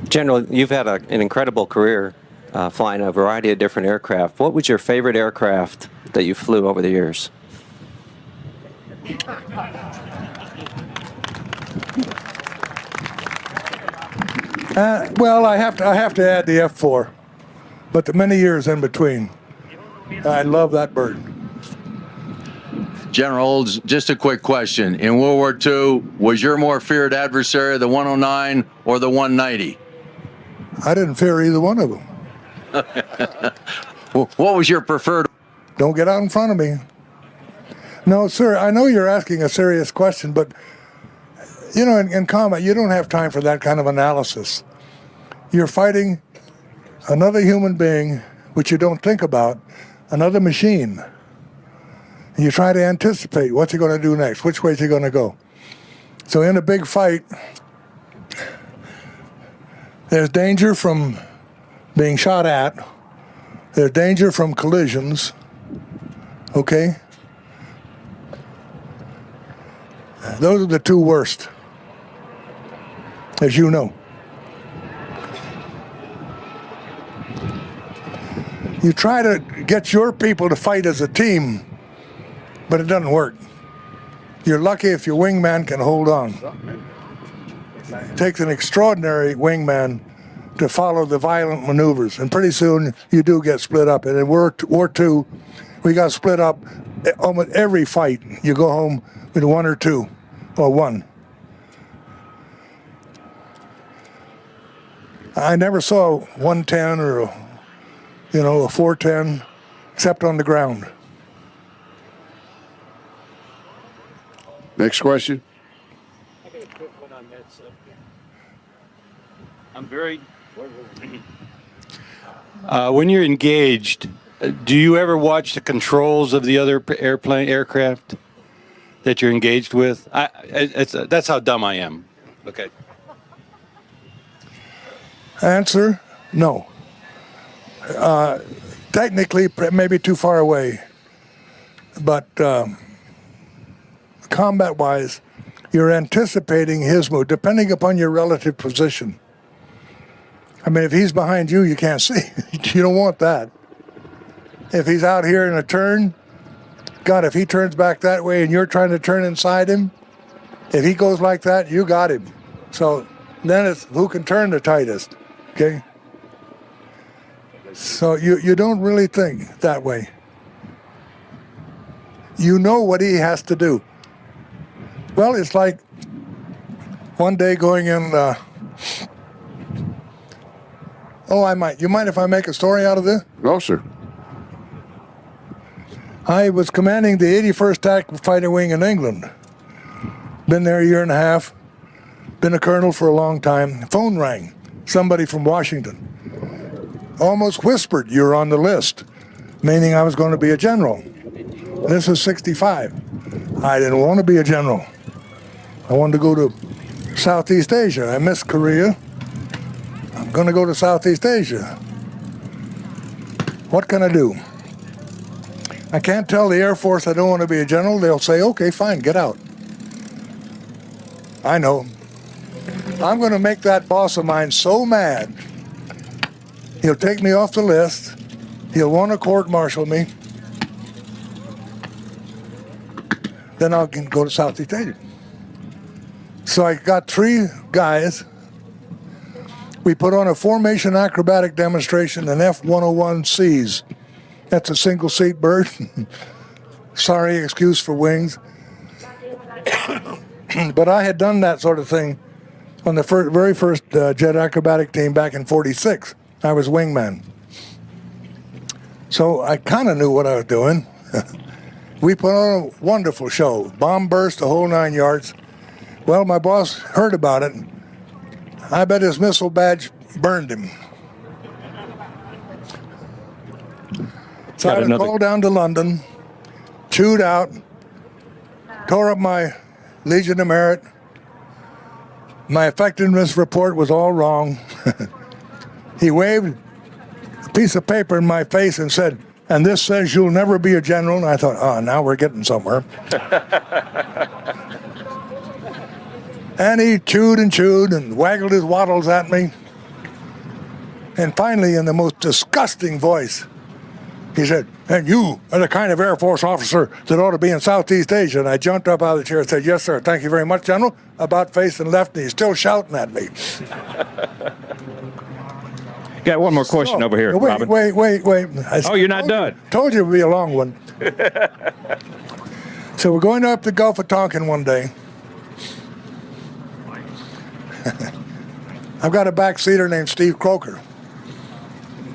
General, you've had an incredible career flying a variety of different aircraft. What was your favorite aircraft that you flew over the years? Well, I have to add the F-4, but the many years in between. I love that bird. General Olds, just a quick question. In World War II, was your more feared adversary the 109 or the 190? I didn't fear either one of them. What was your preferred? Don't get out in front of me. No, sir, I know you're asking a serious question, but, in combat, you don't have time for that kind of analysis. You're fighting another human being, which you don't think about, another machine. And you try to anticipate what's he going to do next, which way is he going to go. So in a big fight, there's danger from being shot at, there's danger from collisions, okay? Those are the two worst, as you know. You try to get your people to fight as a team, but it doesn't work. You're lucky if your wingman can hold on. It takes an extraordinary wingman to follow the violent maneuvers, and pretty soon you do get split up. And in World War II, we got split up almost every fight. You go home with one or two, or one. I never saw 110 or a 410, except on the ground. Next question. I'm very. When you're engaged, do you ever watch the controls of the other aircraft that you're engaged with? That's how dumb I am. Okay. Answer, no. Technically, maybe too far away, but combat-wise, you're anticipating his move, depending upon your relative position. I mean, if he's behind you, you can't see. You don't want that. If he's out here in a turn, God, if he turns back that way and you're trying to turn inside him, if he goes like that, you got him. So then it's who can turn the tightest, okay? So you don't really think that way. You know what he has to do. Well, it's like one day going in, you mind if I make a story out of this? No, sir. I was commanding the 81st Tactical Fighter Wing in England. Been there a year and a half. Been a colonel for a long time. Phone rang. Somebody from Washington. Almost whispered, "You're on the list," meaning I was going to be a general. This was 65. I didn't want to be a general. I wanted to go to Southeast Asia. I missed Korea. I'm going to go to Southeast Asia. What can I do? I can't tell the Air Force I don't want to be a general. They'll say, okay, fine, get out. I know. I'm going to make that boss of mine so mad, he'll take me off the list. He'll want to court-martial me. Then I can go to Southeast Asia. So I got 3 guys. We put on a formation acrobatic demonstration in F-101Cs. That's a single-seat bird. Sorry, excuse for wings. But I had done that sort of thing on the very first jet acrobatic team back in '46. I was wingman. So I kind of knew what I was doing. We put on a wonderful show. Bomb burst, the whole 9 yards. Well, my boss heard about it. I bet his missile badge burned him. So I was called down to London, chewed out, tore up my Legion of Merit. My effectiveness report was all wrong. He waved a piece of paper in my face and said, "And this says you'll never be a general." And I thought, oh, now we're getting somewhere. And he chewed and waggled his wattles at me. And finally, in the most disgusting voice, he said, "And you are the kind of Air Force officer that ought to be in Southeast Asia." And I jumped up out of the chair and said, "Yes, sir. Thank you very much, General." About face and left, and he's still shouting at me. Got one more question over here, Robin. Wait. Oh, you're not done. Told you it would be a long one. So we're going up the Gulf of Tonkin one day. I've got a backseater named Steve Croker.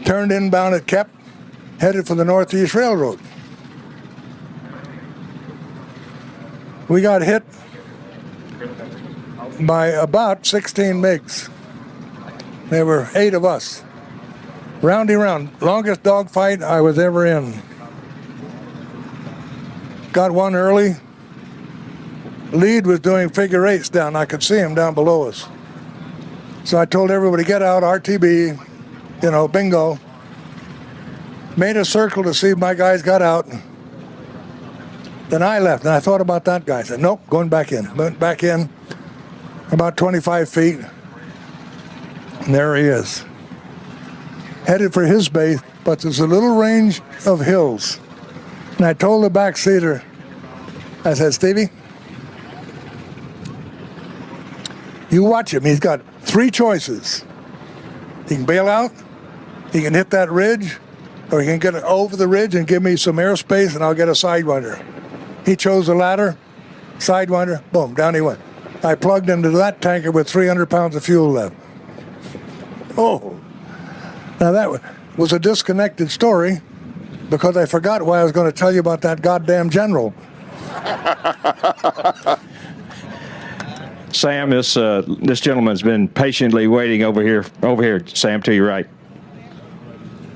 Turned inbound at Kep, headed for the Northeast Railroad. We got hit by about 16 MiGs. There were 8 of us. Roundy round. Longest dogfight I was ever in. Got one early. Lead was doing figure eights down. I could see him down below us. So I told everybody, get out, RTB, you know, bingo. Made a circle to see if my guys got out. Then I left, and I thought about that guy. I said, nope, going back in. Went back in about 25 feet. And there he is. Headed for his base, but there's a little range of hills. And I told the backseater, I said, Stevie, you watch him. He's got three choices. He can bail out, he can hit that ridge, or he can get over the ridge and give me some airspace and I'll get a sidewinder. He chose the latter, sidewinder, boom, down he went. I plugged into that tanker with 300 pounds of fuel left. Oh, now that was a disconnected story because I forgot why I was going to tell you about that goddamn general. Sam, this gentleman's been patiently waiting over here, Sam, to your right.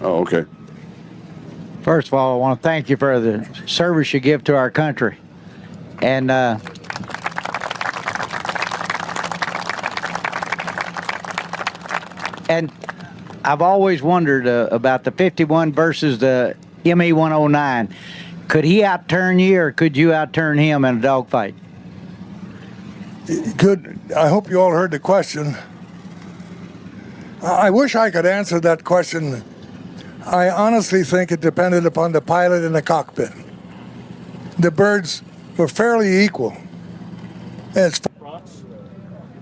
Oh, okay. First of all, I want to thank you for the service you give to our country. And I've always wondered about the 51 versus the ME 109. Could he outturn you, or could you outturn him in a dogfight? Good. I hope you all heard the question. I wish I could answer that question. I honestly think it depended upon the pilot in the cockpit. The birds were fairly equal. France?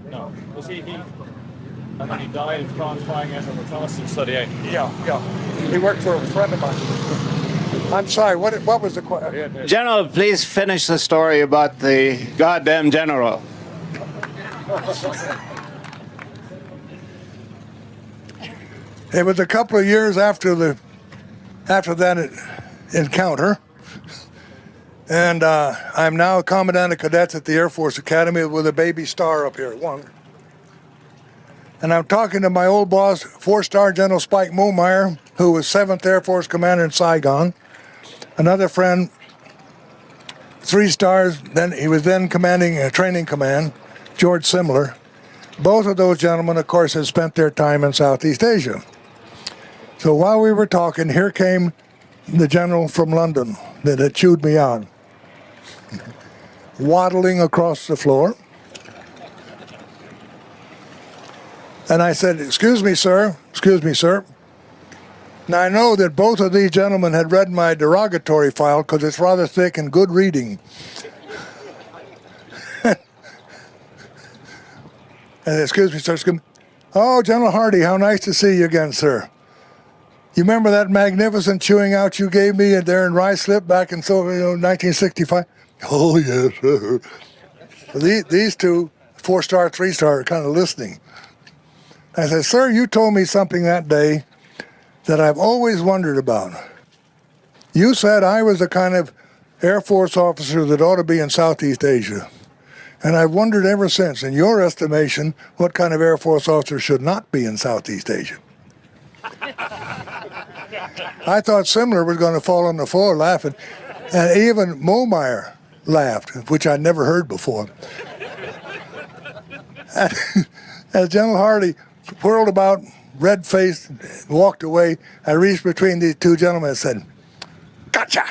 No. Was he? I think he died in France flying out of reconnaissance 38. Yeah. He worked for a friend of mine. I'm sorry, what was the question? General, please finish the story about the goddamn general. It was a couple of years after that encounter, and I'm now a commandant of cadets at the Air Force Academy with a baby star up here, one. And I'm talking to my old boss, 4-star General Spike Momeyer, who was 7th Air Force Commander in Saigon. Another friend, 3 stars, then he was then commanding a training command, George Simler. Both of those gentlemen, of course, had spent their time in Southeast Asia. So while we were talking, here came the general from London that had chewed me on, waddling across the floor. And I said, excuse me, sir. Now, I know that both of these gentlemen had read my derogatory file because it's rather thick and good reading. And excuse me, sir. Oh, General Hardy, how nice to see you again, sir. You remember that magnificent chewing out you gave me there in Ruislip back in 1965? Oh, yes, sir. These two, 4-star, 3-star, are kind of listening. I said, sir, you told me something that day that I've always wondered about. You said I was the kind of Air Force officer that ought to be in Southeast Asia. And I've wondered ever since, in your estimation, what kind of Air Force officer should not be in Southeast Asia. I thought Simler was going to fall on the floor laughing. And even Momeyer laughed, which I'd never heard before. As General Hardy whirled about, red-faced, walked away, I reached between these two gentlemen and said, "Gotcha!"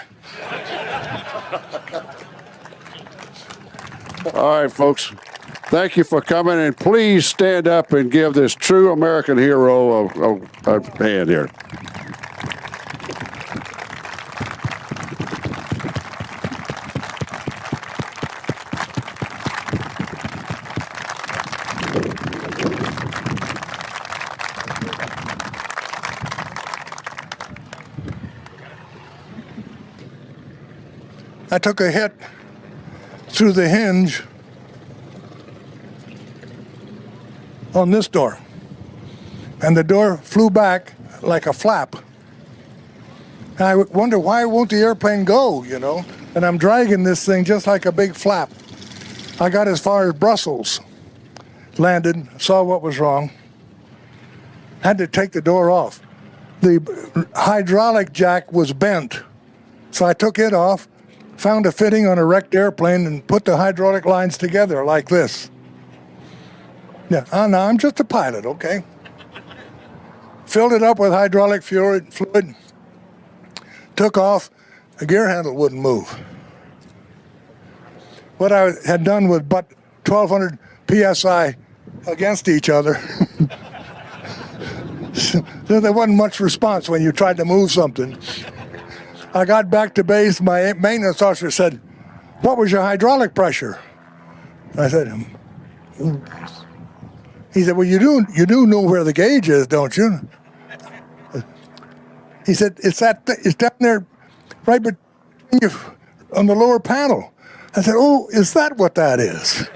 All right, folks. Thank you for coming, and please stand up and give this true American hero a hand here. I took a hit through the hinge on this door, and the door flew back like a flap. And I wonder, why won't the airplane go, And I'm dragging this thing just like a big flap. I got as far as Brussels, landed, saw what was wrong, had to take the door off. the hydraulic jack was bent. So I took it off, found a fitting on a wrecked airplane, and put the hydraulic lines together like this. Yeah, now I'm just a pilot, okay? Filled it up with hydraulic fluid, took off, the gear handle wouldn't move. What I had done with but 1,200 PSI against each other, there wasn't much response when you tried to move something. I got back to base, my maintenance officer said, "What was your hydraulic pressure?" I said, he said, "Well, you do know where the gauge is, don't you?" He said, it's down there right between you on the lower panel. I said, "Oh, is that what that is?"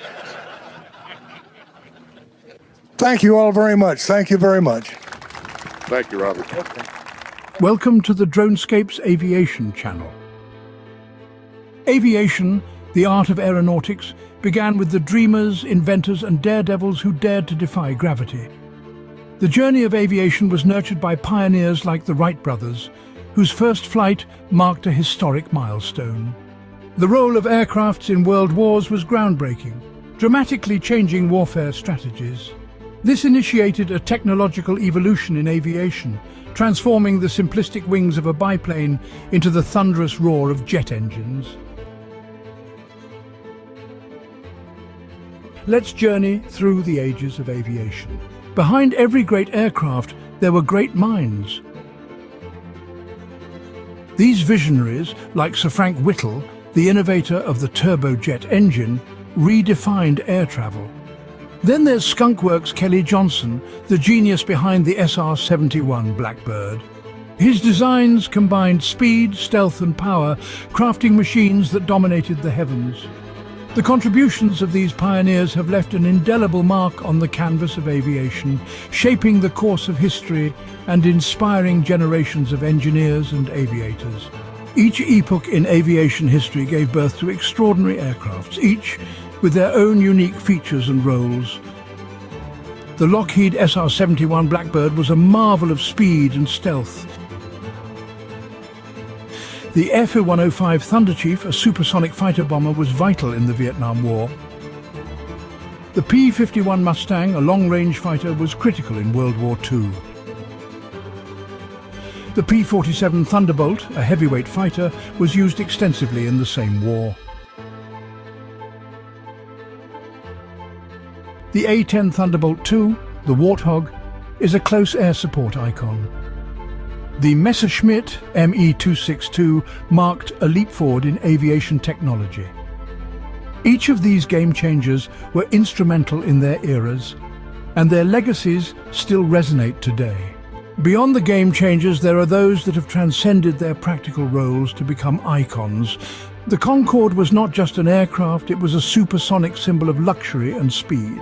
Thank you all very much. Thank you very much. Thank you, Robert. Okay. Welcome to the DroneScapes Aviation channel. Aviation, the art of aeronautics, began with the dreamers, inventors and daredevils who dared to defy gravity. The journey of aviation was nurtured by pioneers like the Wright brothers, whose first flight marked a historic milestone. The role of aircrafts in world wars was groundbreaking, dramatically changing warfare strategies. This initiated a technological evolution in aviation, transforming the simplistic wings of a biplane into the thunderous roar of jet engines. Let's journey through the ages of aviation. Behind every great aircraft, there were great minds. These visionaries, like Sir Frank Whittle, the innovator of the turbojet engine, redefined air travel. Then there's Skunkworks Kelly Johnson, the genius behind the SR-71 Blackbird. His designs combined speed, stealth and power, crafting machines that dominated the heavens. The contributions of these pioneers have left an indelible mark on the canvas of aviation, shaping the course of history and inspiring generations of engineers and aviators. Each epoch in aviation history gave birth to extraordinary aircrafts, each with their own unique features and roles. The Lockheed SR-71 Blackbird was a marvel of speed and stealth. The F-105 Thunderchief, a supersonic fighter bomber, was vital in the Vietnam War. The P-51 Mustang, a long-range fighter, was critical in World War II. The P-47 Thunderbolt, a heavyweight fighter, was used extensively in the same war. The A-10 Thunderbolt II, the Warthog, is a close air support icon. The Messerschmitt Me-262 marked a leap forward in aviation technology. Each of these game changers were instrumental in their eras, and their legacies still resonate today. Beyond the game changers, there are those that have transcended their practical roles to become icons. The Concorde was not just an aircraft, it was a supersonic symbol of luxury and speed.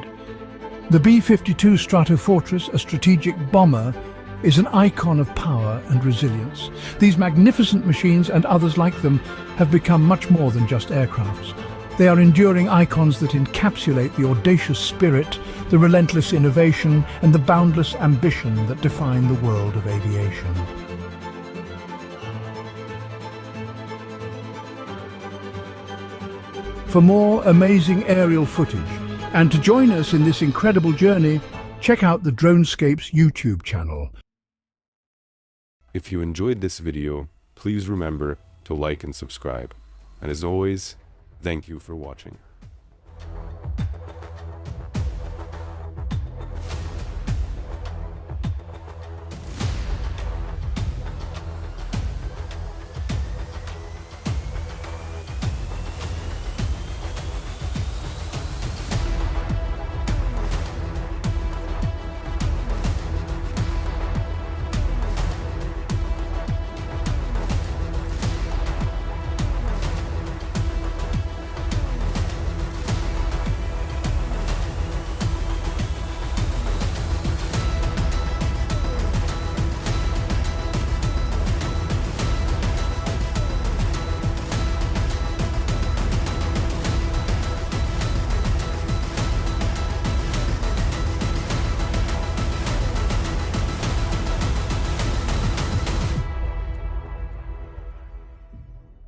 The B-52 Stratofortress, a strategic bomber, is an icon of power and resilience. These magnificent machines and others like them have become much more than just aircrafts. They are enduring icons that encapsulate the audacious spirit, the relentless innovation, and the boundless ambition that define the world of aviation. For more amazing aerial footage, and to join us in this incredible journey, check out the DroneScapes YouTube channel. If you enjoyed this video, please remember to like and subscribe. And as always, thank you for watching.